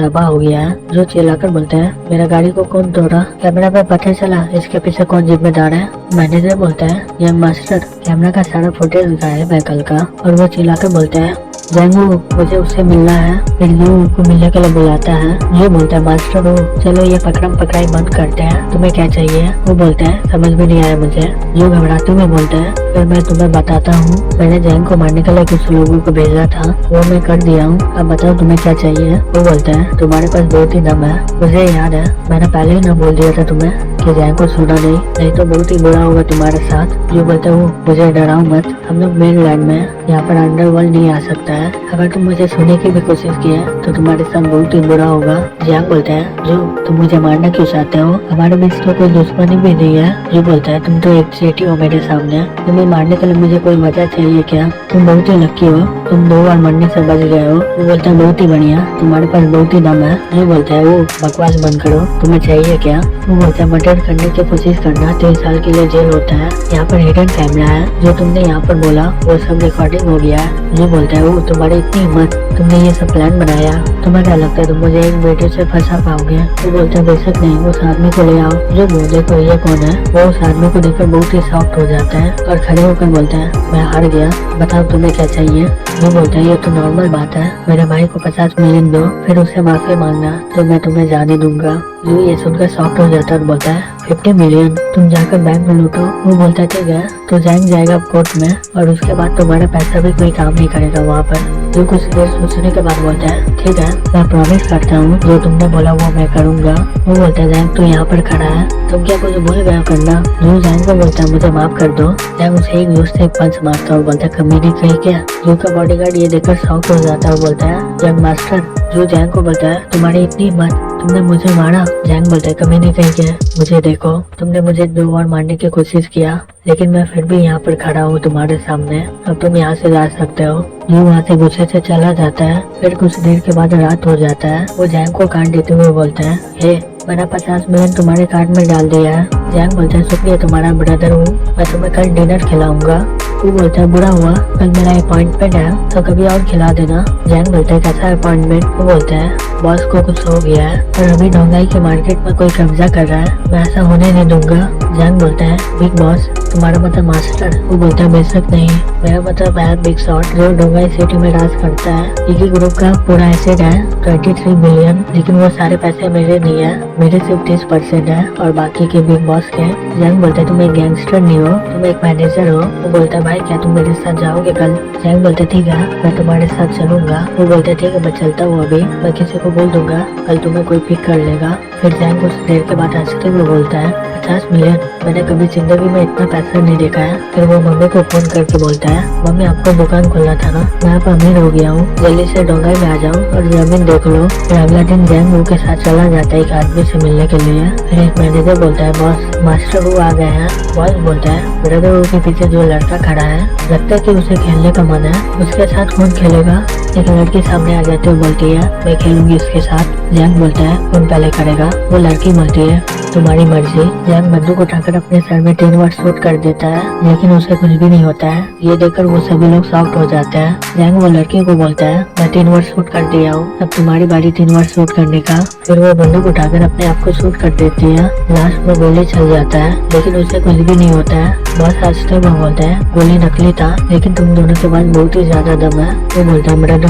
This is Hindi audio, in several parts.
तबाह हो गया है। जो चिल्लाकर बोलते हैं मेरा गाड़ी को कौन तोड़ा, कैमरा पे पता चला इसके पीछे कौन जिम्मेदार है। मैनेजर बोलता है यंग मास्टर कैमरा का सारा फुटेज गायब है कल का। और वो चिल्लाकर बोलते हैं जैंगो मुझे उससे मिलना है। फिर यू को मिलने के लिए बुलाता है। जो बोलता है मास्टर वो चलो ये पकड़म पकड़ाई बंद करते हैं, तुम्हें क्या चाहिए। वो बोलते हैं समझ में नहीं आया मुझे। जो घबराते हुए बोलते हैं फिर मैं तुम्हें बताता हूँ, मैंने जैंग को मारने के लिए कुछ लोगों को भेजा था, वो मैं कर दिया हूँ, अब बताओ तुम्हें क्या चाहिए। वो बोलते हैं तुम्हारे पास बहुत ही दम है, मुझे याद है मैंने पहले ही ना बोल दिया था तुम्हें कि जैंग को सुना नहीं तो बहुत ही बुरा होगा तुम्हारे साथ। जो बोलते हो मुझे डराओ मत, हम लोग मेन लैंड में, यहाँ पर अंडरवर्ल्ड नहीं आ सकता है, अगर तुम मुझे सोने की भी कोशिश की है तो तुम्हारे साथ बहुत ही बुरा होगा। जैंग बोलता है जो तुम मुझे मारना क्यों चाहते हो, हमारे बीच तो कोई दुश्मनी भी नहीं है। जो बोलता है तुम तो एक चेटी हो मेरे सामने, तुम्हें मारने के लिए मुझे कोई वजह चाहिए क्या, तुम बहुत ही लकी हो, तुम 2 बार मरने से बच गए हो। वो बोलता है बहुत ही बढ़िया, तुम्हारे पास बहुत ही दम है। जो बोलता है वो बकवास बंद करो, तुम्हें चाहिए क्या। वो बोलता है मर्डर करने की कोशिश करना 3 साल के लिए जेल होता है, यहाँ पर हिडन कैमरा है, जो तुमने यहाँ पर बोला वो सब रिकॉर्डिंग हो गया है। जो बोलता है वो तुम्हारी इतनी हिम्मत, तुमने ये सब प्लान बनाया, तुम्हें क्या लगता है तुम मुझे एक बेटे से फंसा पाओगे। वो बोलता है बेशक नहीं, उस आदमी को ले आओ। जो बोले तो ये कौन है। वो उस आदमी को देखकर बहुत ही शॉक्ड हो जाता है और खड़े होकर बोलता है मैं हार गया, बताओ तुम्हें क्या चाहिए। वो बोलता है ये तो नॉर्मल बात है, मेरे भाई को 50 मिलियन दो फिर उससे माफी मांगना तो मैं तुम्हें जाने दूंगा। जो ये सुनकर शॉक्ड हो जाता है और बोलता है 50 मिलियन, तुम जाकर बैंक में लूटो। वो बोलता है ठीक है, तो जैंग जाएगा कोर्ट में और उसके बाद तुम्हारा पैसा भी कोई काम नहीं करेगा वहाँ पर। जो कुछ देर सोचने के बाद बोलता है ठीक है, मैं प्रॉमिस करता हूँ जो तुमने बोला वो मैं करूँगा। वो बोलता है जैंग तू यहाँ पर खड़ा है, तुम क्या कुछ भूल गया करना। जो जैंग को बोलता है मुझे माफ कर दो। जैंग उसे एक दोस्त से पंच मारता है, बोलता है कमीनी कहीं क्या। जो का बॉडीगार्ड ये देखकर शॉक हो जाता है, बोलता है यंग मास्टर। जो जैंग को बोलता है तुम्हारी इतनी हिम्मत, तुमने मुझे मारा। जैंग बोलता है कमीनी कहीं क्या, मुझे देखो तुमने मुझे 2 बार मारने की कोशिश किया लेकिन मैं फिर भी यहाँ पर खड़ा हूँ तुम्हारे सामने, अब तुम यहाँ से जा सकते हो। जो वहाँ से गुस्से से चला जाता है। फिर कुछ देर के बाद रात हो जाता है। वो जैंग को काट देते हुए बोलता है हे मैंने 50 मिलियन तुम्हारे कार्ड में डाल दिया है। जैंग बोलता है शुक्रिया तुम्हारा ब्रदर हूँ, मैं तुम्हें कल डिनर खिलाऊंगा। वो बोलता है बुरा हुआ कल मेरा अपॉइंटमेंट है तो कभी और खिला देना। जैंग बोलता है कैसा अपॉइंटमेंट। वो बोलता है बॉस को कुछ हो गया है और अभी डोंगाई के मार्केट में कोई कब्जा कर रहा है, मैं ऐसा होने नहीं दूंगा। जैंग बोलता है बिग बॉस तुम्हारा मतलब मास्टर। वो बोलता है बेशक नहीं, मेरा मतलब है बिग शॉट जो डोंगाई सिटी में राज करता है। एक ही ग्रुप का पूरा एसेट है 23 बिलियन, लेकिन वो सारे पैसे मेरे नहीं है, मेरे सिर्फ 30% है और बाकी के बिग बॉस के। जैंग बोलता है तुम एक गैंगस्टर नहीं हो, तुम एक मैनेजर हो। वो बोलता है भाई क्या तुम मेरे साथ जाओगे कल। जैंग बोलता है ठीक है मैं तुम्हारे साथ चलूंगा। वो बोलता है ठीक है मैं चलता हूँ, अभी मैं किसी को बोल दूंगा कल तुम्हें कोई पिक कर लेगा। फिर जैंग कुछ देर के बाद हंसते हुए बोलता है 50 मिलियन, मैंने कभी जिंदगी में इतना पैसा नहीं देखा है। फिर वो मम्मी को फोन करके बोलता है मम्मी आपको दुकान खोलना था ना, मैं अब अमीर हो गया हूँ, जल्दी से डोंगाई में आ जाओ और जमीन देख लो। फिर अगला दिन जैंग वो के साथ चला जाता है एक आदमी से मिलने के लिए। फिर एक मैनेजर बोलता है बॉस मास्टर वो आ गए हैं। बॉस बोलता है ब्रदर वो के पीछे जो लड़का खड़ा है लगता है कि उसे खेलने का मन है, उसके साथ कौन खेलेगा। एक लड़की सामने आ जाती है, बोलती है मैं खेलूंगी उसके साथ। जैंग बोलता है कौन पहले करेगा। वो लड़की बोलती है तुम्हारी मर्जी। जैंग बंदूक उठाकर अपने सर में 3 बार शूट कर देता है लेकिन उसे कुछ भी नहीं होता है। ये देखकर वो सभी लोग शॉक्ड हो जाते हैं। जैंग वो लड़की को बोलता है मैं 3 बार शूट कर दिया हूँ, अब तुम्हारी बारी 3 बार शूट करने का। फिर वो बंदूक उठाकर अपने आप को शूट कर देती है, लास्ट में गोली चल जाता है लेकिन उसे कुछ भी नहीं होता है। बॉस हंसते हुए बोलता है गोली नकली था लेकिन तुम दोनों के पास बहुत ही ज्यादा दम है। वो बोलता है मेरा दम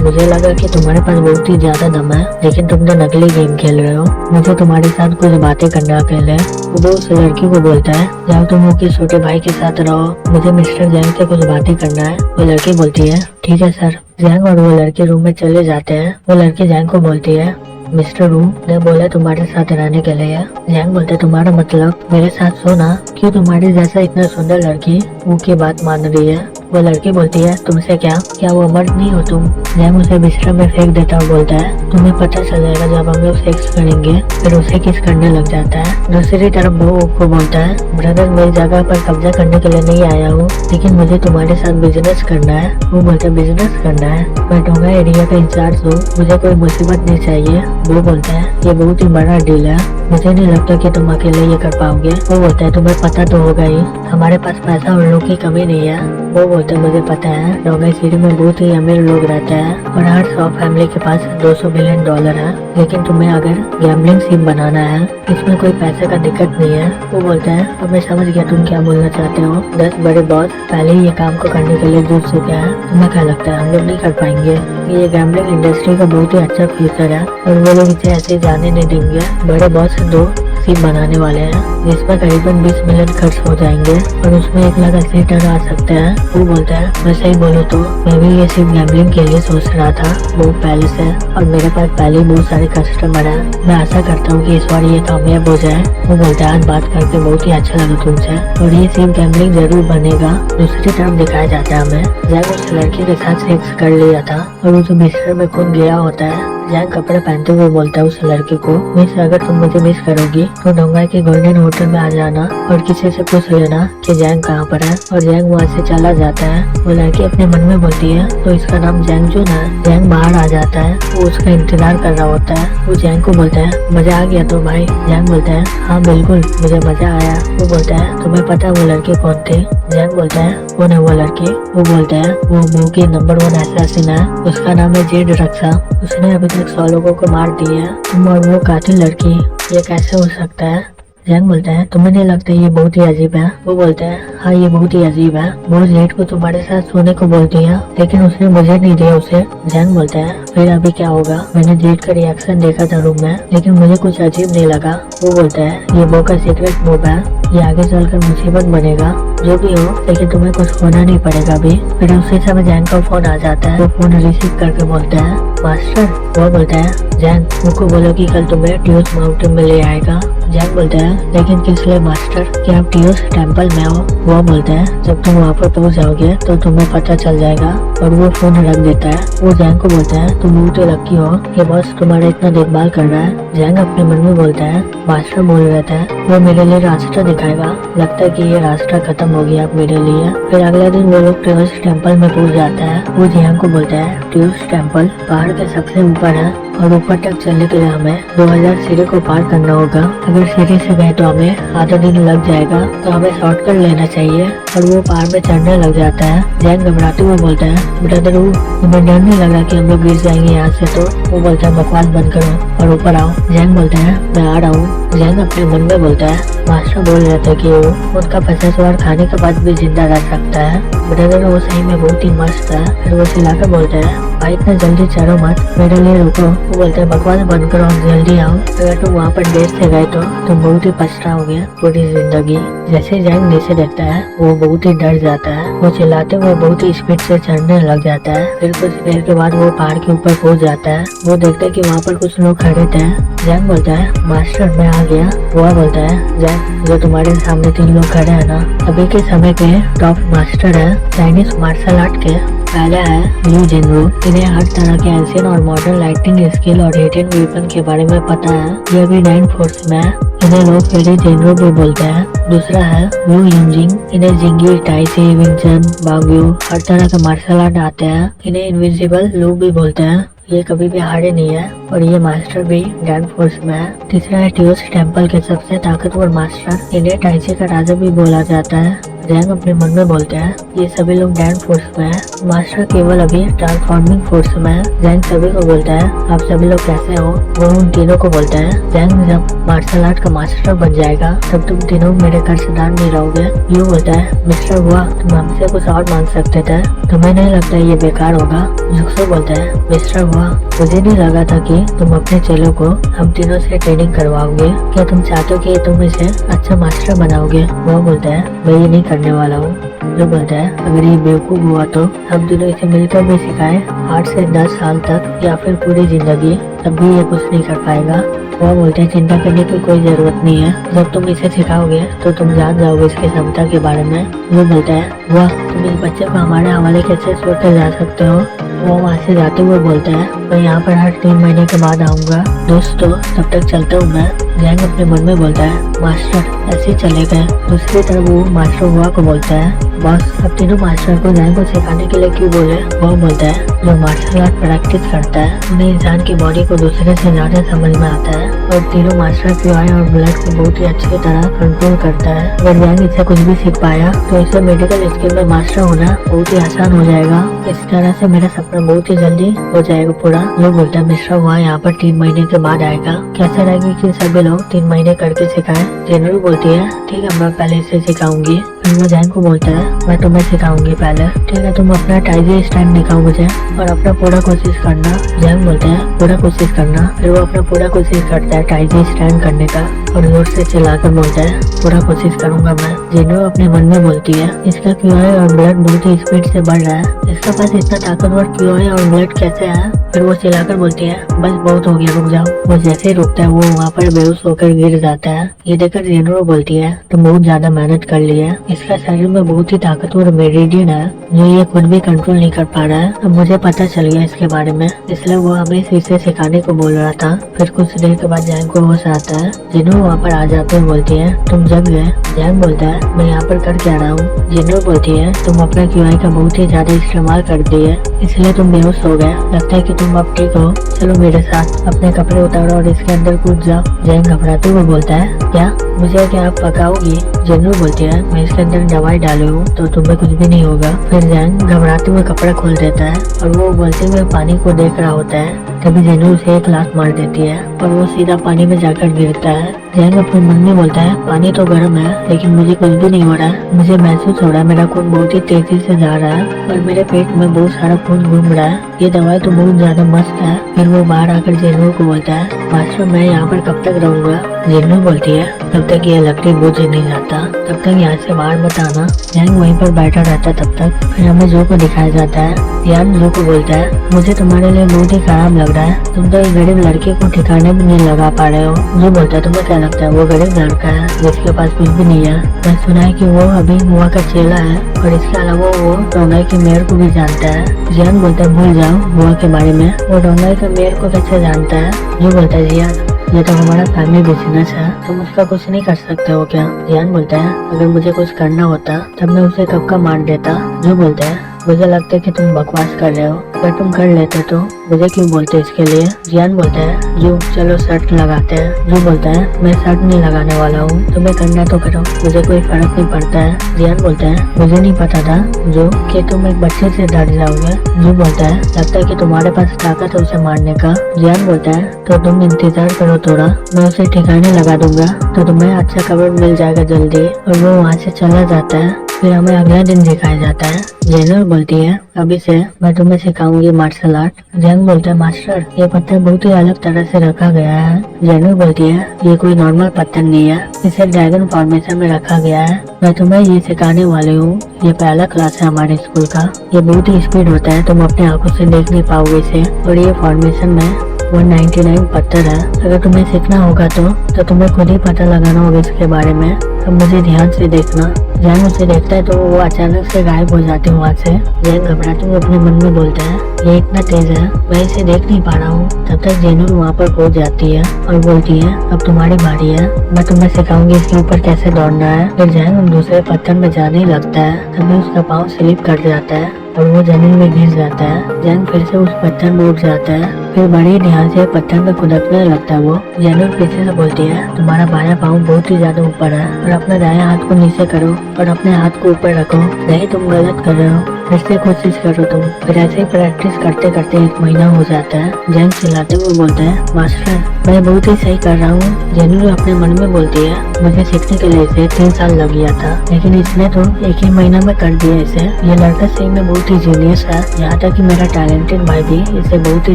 मुझे लगा कि तुम्हारे पास बहुत ही ज्यादा दम है लेकिन तुम तो नकली गेम खेल रहे हो, मुझे तुम्हारे साथ कुछ बातें करना अकेले। वो उस लड़की को बोलता है जाओ तुम उसके छोटे भाई के साथ रहो, मुझे मिस्टर जैंग से कुछ बातें करना है। वो लड़की बोलती है ठीक है सर। जैंग और वो लड़के रूम में चले जाते हैं। वो लड़की जैंग को बोलती है मिस्टर रू ने बोला तुम्हारे साथ रहने के लिए। जैंग बोलते है तुम्हारा मतलब मेरे साथ सोना, क्यों तुम्हारे जैसा इतना सुंदर लड़की वो की बात मान रही है। वो लड़की बोलती है तुमसे क्या वो मर्द नहीं हो तुम। जैंग उसे बिस्तर में फेंक देता और बोलता है तुम्हें पता चल जाएगा जब हम लोग सेक्स करेंगे। फिर उसे किस करने लग जाता है। दूसरी तरफ वो को बोलता है ब्रदर मेरी जगह पर कब्जा करने के लिए नहीं आया हूँ लेकिन मुझे तुम्हारे साथ बिजनेस करना है। वो बोलता है बिजनेस करना है, मैं डोंगा एरिया का इंचार्ज हूँ, मुझे कोई मुसीबत नहीं चाहिए। वो बोलता है ये बहुत ही बड़ा डील है, मुझे नहीं लगता कि तुम अकेले ये कर पाओगे। वो बोलता है तुम्हें पता तो होगा ही हमारे पास पैसा और लोग की कमी नहीं है। वो बोलते हैं मुझे पता है डोंगाई सिटी में बहुत ही अमीर लोग रहते हैं और हर 100 फैमिली के पास $200 बिलियन है, लेकिन तुम्हें अगर गैम्बलिंग सिम बनाना है इसमें कोई पैसे का दिक्कत नहीं है। वो बोलता है अब मैं समझ गया तुम क्या बोलना चाहते हो। 10 बड़े बॉस पहले ही ये काम को करने के लिए जुट चुके हैं, तुम्हें क्या लगता है हम लोग नहीं कर पाएंगे? ये गैम्बलिंग इंडस्ट्री का बहुत ही अच्छा फ्यूचर है और वो लोग इसे ऐसे जाने नहीं देंगे। बड़े बॉस 2 सिम बनाने वाले हैं जिसमें करीबन 20 मिलियन खर्च हो जाएंगे और उसमें 1,80,000 टन आ सकते हैं। वो बोलता है मैं सही बोलूँ तो मैं भी ये सिम गैम्बलिंग के लिए सोच रहा था बहुत पहले से और मेरे पास पहले ही बहुत सारे कस्टमर हैं। मैं आशा करता हूँ कि इस बार ये कामयाब हो जाए। वो बोलता है आज बात करके बहुत ही अच्छा लगा तुमसे और ये सिम गैम्बलिंग जरूर बनेगा। दूसरी तरफ दिखाया जाता है हमें जैक उस लड़की के साथ सेक्स कर लिया था और वो जो बिस्तर में खुद गया होता है। जैक कपड़े पहनते हुए बोलता है उस लड़की को मिस अगर तुम मुझे मिस करोगी तो डोंगाई के गोल्डन होटल में आ जाना और किसी से पूछ लेना कि जैंग कहाँ पर है। और जैंग वहाँ से चला जाता है। वो लड़की अपने मन में बोलती है तो इसका नाम जैंग जो है। जैंग बाहर आ जाता है, वो उसका इंतजार कर रहा होता है। वो जैंग को बोलता है मजा आ गया तो भाई। जैंग बोलता है हाँ बिल्कुल मुझे मजा आया। वो बोलता है तुम्हें पता है वो लड़की कौन थी? जैंग बोलता है कौन है वो लड़की? वो बोलता है वो मूव की नंबर 1 असैसिन है, उसका नाम है जेड रक्षा। उसने अभी तक 100 लोगों को मार दिया है और वो कातिल लड़की, ये कैसे हो सकता है? जैंग बोलता है तुम्हें नहीं लगता ये बहुत ही अजीब है? वो बोलता है हाँ ये बहुत ही अजीब है। वो जेड को तुम्हारे साथ सोने को बोलती है लेकिन उसने मुझे नहीं दिया उसे। जैंग बोलता है फिर अभी क्या होगा? मैंने जेड का रिएक्शन देखा था रूम में लेकिन मुझे कुछ अजीब नहीं लगा। वो बोलता है ये वो का सीक्रेट मूव है, ये आगे चलकर मुसीबत बनेगा। जो भी हो लेकिन तुम्हें कुछ होना नहीं पड़ेगा अभी। फिर उसी समय जैंग का फोन आ जाता है। वो फोन रिसीव करके बोलता है मास्टर। वो बोलता है जैंग उनको बोलो कि कल तुम्हें ट्यूस माउंटेन में ले आएगा। जैंग बोलता है लेकिन किस लिए मास्टर? क्या आप ट्यूस टेम्पल में हो? वो बोलता है जब तुम वहाँ पर पहुँच जाओगे तो तुम्हें पता चल जाएगा। और वो फोन रख देता है। वो जैंग को बोलता है तुम बहुत ही लकी हो कि बॉस तुम्हारा इतना देखभाल कर रहा है। जैंग अपने मन में बोलता है मास्टर बोल रहता है वो मेरे लिए रास्ता दिखाएगा, लगता है कि ये रास्ता खत्म हो गया अब मेरे लिए। फिर अगले दिन वो लोग ट्यूस टेम्पल में पहुँच जाता है। वो जैंग को बोलता है ट्यूस टेम्पल पहाड़ के सबसे ऊपर है और ऊपर तक चलने के लिए हमें 2000 सीढ़ी को पार करना होगा। अगर सीढ़ी से गए तो हमें आधा दिन लग जाएगा तो हमें शॉर्टकट लेना चाहिए। और वो पहाड़ में चढ़ने लग जाता है। जैंग घबराते हुए बोलता है ब्रदर तुम्हें डर नहीं लगा कि हम लोग गिर जाएंगे यहाँ से? तो वो बोलता है बकवास बंद करो और ऊपर आओ। जैंग बोलता है मैं आ रहा हूँ। जैंग अपने मन में बोलता है मास्टर बोल रहे थे कि वो उनका 50 बार खाने के बाद भी जिंदा रह सकता है। ब्रदर वो सही में बहुत ही मस्त है। फिर वो चिल्लाकर बोलता है भाई इतना जल्दी चढ़ो मत, मेरे लिए रुको। वो बोलते हैं बकवास बंद करो जल्दी आओ, अगर तुम वहाँ पर देर से गए तो तुम बहुत ही पछताओगे पूरी जिंदगी। जैसे जैंग नीचे देखता है वो बहुत ही डर जाता है। वो चिल्लाते हुए बहुत ही स्पीड से चढ़ने लग जाता है। फिर कुछ देर के बाद वो पहाड़ के ऊपर पहुँच जाता है। वो देखता है कि वहाँ पर कुछ लोग खड़े थे। जैंग बोलता है मास्टर मैं आ गया। वो बोलता है जैंग जो तुम्हारे सामने 3 लोग खड़े हैं ना अभी के समय के टॉप मास्टर है चाइनीज मार्शल आर्ट के। पहला है ल्यू जिनरू, इन्हें हर तरह के एंशियन और मॉडर्न लाइटिंग स्किल और हिडन वेपन के बारे में पता है। ये भी 9 फोर्स में है, इन्हें लोग फेरी जिनरू भी बोलते हैं। दूसरा है वू यूजिंग, इन्हें जिंगी टाइसी विंचन बाग्यू हर तरह के मार्शल आर्ट आते हैं। इन्हें इनविजिबल लू भी बोलते हैं, ये कभी भी हारे नहीं है और ये मास्टर भी डैन फोर्स में है। तीसरा है ट्यूस टेम्पल के सबसे ताकतवर मास्टर, इन्हें टाइसी का राजा भी बोला जाता है। जैंग अपने मन में बोलते हैं ये सभी लोग डैन फोर्स में है, मास्टर केवल अभी ट्रांसफॉर्मिंग फोर्स में है। जैंग सभी को बोलता है आप सभी लोग कैसे हो? वो उन तीनों को बोलता है जैंग जब मार्शल आर्ट का मास्टर बन जाएगा तब तुम तीनों मेरे कर्जदार नहीं रहोगे। यू बोलता है मिस्टर हुआ तुम हमसे कुछ और मांग सकते थे, तुम्हें नहीं लगता ये बेकार होगा? जुक्सो बोलता है मिस्टर हुआ मुझे नहीं लगा था कि तुम अपने चेलों को हम तीनों से ट्रेनिंग करवाओगे, क्या तुम चाहते हो कि तुम इसे अच्छा मास्टर बनाओगे? वो बोलता है मैं ये नहीं करने वाला हूँ। जो बोलता है अगर ये बेवकूफ हुआ तो हम दोनों इसे मिलकर भी सिखाए 8 से 10 साल तक या फिर पूरी जिंदगी, तब भी ये कुछ नहीं कर पाएगा। वो बोलते हैं चिंता करने की कोई जरूरत नहीं है, जब तुम इसे सिखाओगे तो तुम जान जाओगे इसकी क्षमता के बारे में। वो बोलता है वाह तुम इस बच्चे को हमारे हवाले कैसे छोड़कर जा सकते हो? वो वहाँ से जाते हुए बोलता है मैं यहाँ पर हर 3 महीने के बाद आऊंगा। दोस्तों तब तक चलता हूँ मैं। जैंग अपने मन में बोलता है मास्टर ऐसे ही चले गए। दूसरी तरफ वो मास्टर हुआ को बोलता है बॉस अब तीनों मास्टर को जैंग को सिखाने के लिए क्यों बोले। वो बोलता है जो मार्शल आर्ट प्रैक्टिस करता है उन्हें इंसान की बॉडी को दूसरे से ज्यादा समझ में आता है और तीनों मास्टर क्यूआई और ब्लड को बहुत ही अच्छी तरह कंट्रोल करता है। अगर जैंग इससे कुछ भी सीख पाया तो इसे मेडिकल स्किल में मास्टर होना बहुत ही आसान हो जाएगा। इस तरह से मेरा सपना बहुत ही जल्दी हो जाएगा पूरा। वो बोलता है मिश्रा हुआ यहाँ पर 3 महीने के बाद आएगा। कैसे रहेगी कि सभी लोग 3 महीने करके सिखाए। जेनरू बोलती है ठीक है मैं पहले इसे सिखाऊंगी। फिर वो जैंग को बोलता है मैं तुम्हें सिखाऊंगी पहले। ठीक है तुम अपना टाइजी स्टैंड दिखाओ मुझे और अपना पूरा कोशिश करना। जैंग बोलते हैं पूरा कोशिश करना। फिर वो अपना पूरा कोशिश करता है टाइजी स्टैंड करने का और जोर से चिल्लाकर बोलता है पूरा कोशिश करूंगा मैं। जेनरू अपने मन में बोलती है इसका क्यूआई और ब्लड बहुत ही स्पीड से बढ़ रहा है। इसके पास इतना ताकतवर क्यूआई और ब्लड कैसे है। फिर वो चिल्लाकर बोलती है बस बहुत हो गया रुक जाओ। वो जैसे ही रुकता है वो वहाँ पर बेहोश होकर गिर जाता है। ये देखकर जेनरू बोलती है तुम बहुत ज्यादा मेहनत कर ली है। इसका शरीर में बहुत ही ताकतवर मेरिडियन है जो ये खुद भी कंट्रोल नहीं कर पा रहा है। अब मुझे पता चल गया इसके बारे में इसलिए वो हमें इसे सिखाने को बोल रहा था। फिर कुछ देर के बाद जैंग को होश आता है। जेनरू वहाँ पर आ जाते हुए बोलती है तुम जग गए। जैंग बोलता है मैं यहाँ पर कर क्या रहा हूँ। जेनरू बोलती है तुम अपना क्यूआई का बहुत ही ज्यादा इस्तेमाल कर दिए इसलिए तुम बेहोश हो गए। लगता है कि तुम अब ठीक हो। चलो मेरे साथ अपने कपड़े उतारो और इसके अंदर कूद जाओ। जैंग घबराते हुए बोलता है क्या मुझे क्या आप पकाओगी। जेनरू बोलती है मैं इसके अंदर दवाई डाली हूँ तो तुम्हें कुछ भी नहीं होगा। फिर जैंग घबराते हुए कपड़ा खोल देता है और वो उबलते हुए पानी को देख रहा होता है। तभी जेनरू उसे एक लात मार देती है और वो सीधा पानी में जाकर गिरता है। जैंग अपने मन में बोलता है पानी तो गर्म है लेकिन मुझे कुछ भी नहीं हो रहा है। मुझे महसूस हो रहा है मेरा खून बहुत ही तेजी से जा रहा है और मेरे पेट में बहुत सारा खून घूम रहा है। ये दवाई तो बहुत ज्यादा मस्त है। फिर वो बाहर आकर जेनरू को बोलता है मास्टर मैं यहाँ पर कब तक रहूंगा। जेनरू बोलती है तब तक ये लकड़ी बोझ नहीं जाता तब तक यहाँ से बाहर मत आना। जैंग वहीं पर बैठा रहता है तब तक। फिर हमें जो को दिखाया जाता है। यान जो को बोलता है मुझे तुम्हारे लिए बहुत ही खराब लग रहा है। तुम तो एक गरीब लड़के को ठिकाने भी नहीं लगा पा रहे हो। जो बोलता है तुम्हें क्या लगता है वो गरीब लड़का है जिसके पास कुछ भी नहीं है। मैं सुना है कि वो अभी हुआ का चेला है और इसके अलावा वो डोंगाई के मेयर को भी जानता है। जियान बोलता है भूल जाओ हुआ के बारे में। वो डोंगाई के मेयर को कैसे जानता है। जो बोलता है जियान ये तो हमारा फैमिली बिजनेस है तुम उसका कुछ नहीं कर सकते हो क्या। जियान बोलता है अगर मुझे कुछ करना होता तब मैं उसे कब का मार देता। जो बोलता है मुझे लगता है कि तुम बकवास कर रहे हो अगर तुम कर लेते तो मुझे क्यों बोलते इसके लिए। जियान बोलता है जो चलो शर्ट लगाते हैं। जो बोलता है मैं शर्ट नहीं लगाने वाला हूँ तुम्हें करना तो करो मुझे कोई फर्क नहीं पड़ता है। जियान बोलता है मुझे नहीं पता था जो कि तुम एक बच्चे से डर जाओगे। जो बोलता है लगता है कि तुम्हारे पास ताकत है उसे मारने का। जियान बोलता है तो तुम इंतजार करो थोड़ा मैं उसे ठिकाने लगा दूंगा तो तुम्हें अच्छा खबर मिल जाएगा जल्दी। और वो वहाँ से चला जाता है। फिर हमें अगला दिन दिखाया जाता है। जेनरू बोलती है अभी से मैं तुम्हें सिखाऊंगी मार्शल आर्ट। जैंग बोलता है मास्टर ये पत्थर बहुत ही अलग तरह से रखा गया है। जेनरू बोलती है ये कोई नॉर्मल पत्थर नहीं है इसे ड्रैगन फॉर्मेशन में रखा गया है। मैं तुम्हें ये सिखाने वाली हूँ। ये पहला क्लास है हमारे स्कूल का। ये बहुत ही स्पीड होता है तुम अपने आंखों से देख नहीं पाओगे इसे। और ये फॉर्मेशन में 199 पत्थर है। अगर तुम्हें सीखना होगा तो तुम्हें खुद ही पता लगाना होगा इसके बारे में। अब मुझे ध्यान से देखना। जैंग उसे देखता है तो वो अचानक से गायब हो जाते हैं वहाँ से। जैंग घबराते हुए अपने मन में बोलता है ये इतना तेज है मैं इसे देख नहीं पा रहा हूँ। तब तक जेनरू वहाँ पर पहुँच जाती है और बोलती है अब तुम्हारी बारी है मैं तुम्हें सिखाऊंगी इसके ऊपर कैसे दौड़ना है। फिर जैंग दूसरे पत्थर में जाने ही लगता है तभी उसका पाँव स्लिप कर जाता है और वो जमीन में गिर जाता है। जैंग फिर से उस पत्थर में उठ जाता है। फिर बड़ी ध्यान से पत्थर में खुदकने लगता है वो। जेनरू पीछे से बोलती है तुम्हारा बायां पाँव बहुत ही ज्यादा ऊपर है और अपना दायां हाथ को नीचे करो और अपने हाथ को ऊपर रखो नहीं तुम गलत कर रहे हो फिर से कोशिश करो तुम। फिर ऐसे ही प्रैक्टिस करते करते 1 महीना हो जाता है। जैंग चिल्लाते हुए बोलता है मास्टर मैं बहुत ही सही कर रहा हूँ। जेनरू अपने मन में बोलती है मुझे सीखने के लिए इसे 3 साल लग गया था लेकिन इसने तो 1 ही महीना में कर दिया इसे। ये लड़का सही में बहुत ही जीनियस है। यहाँ तक कि मेरा टैलेंटेड भाई भी इससे बहुत ही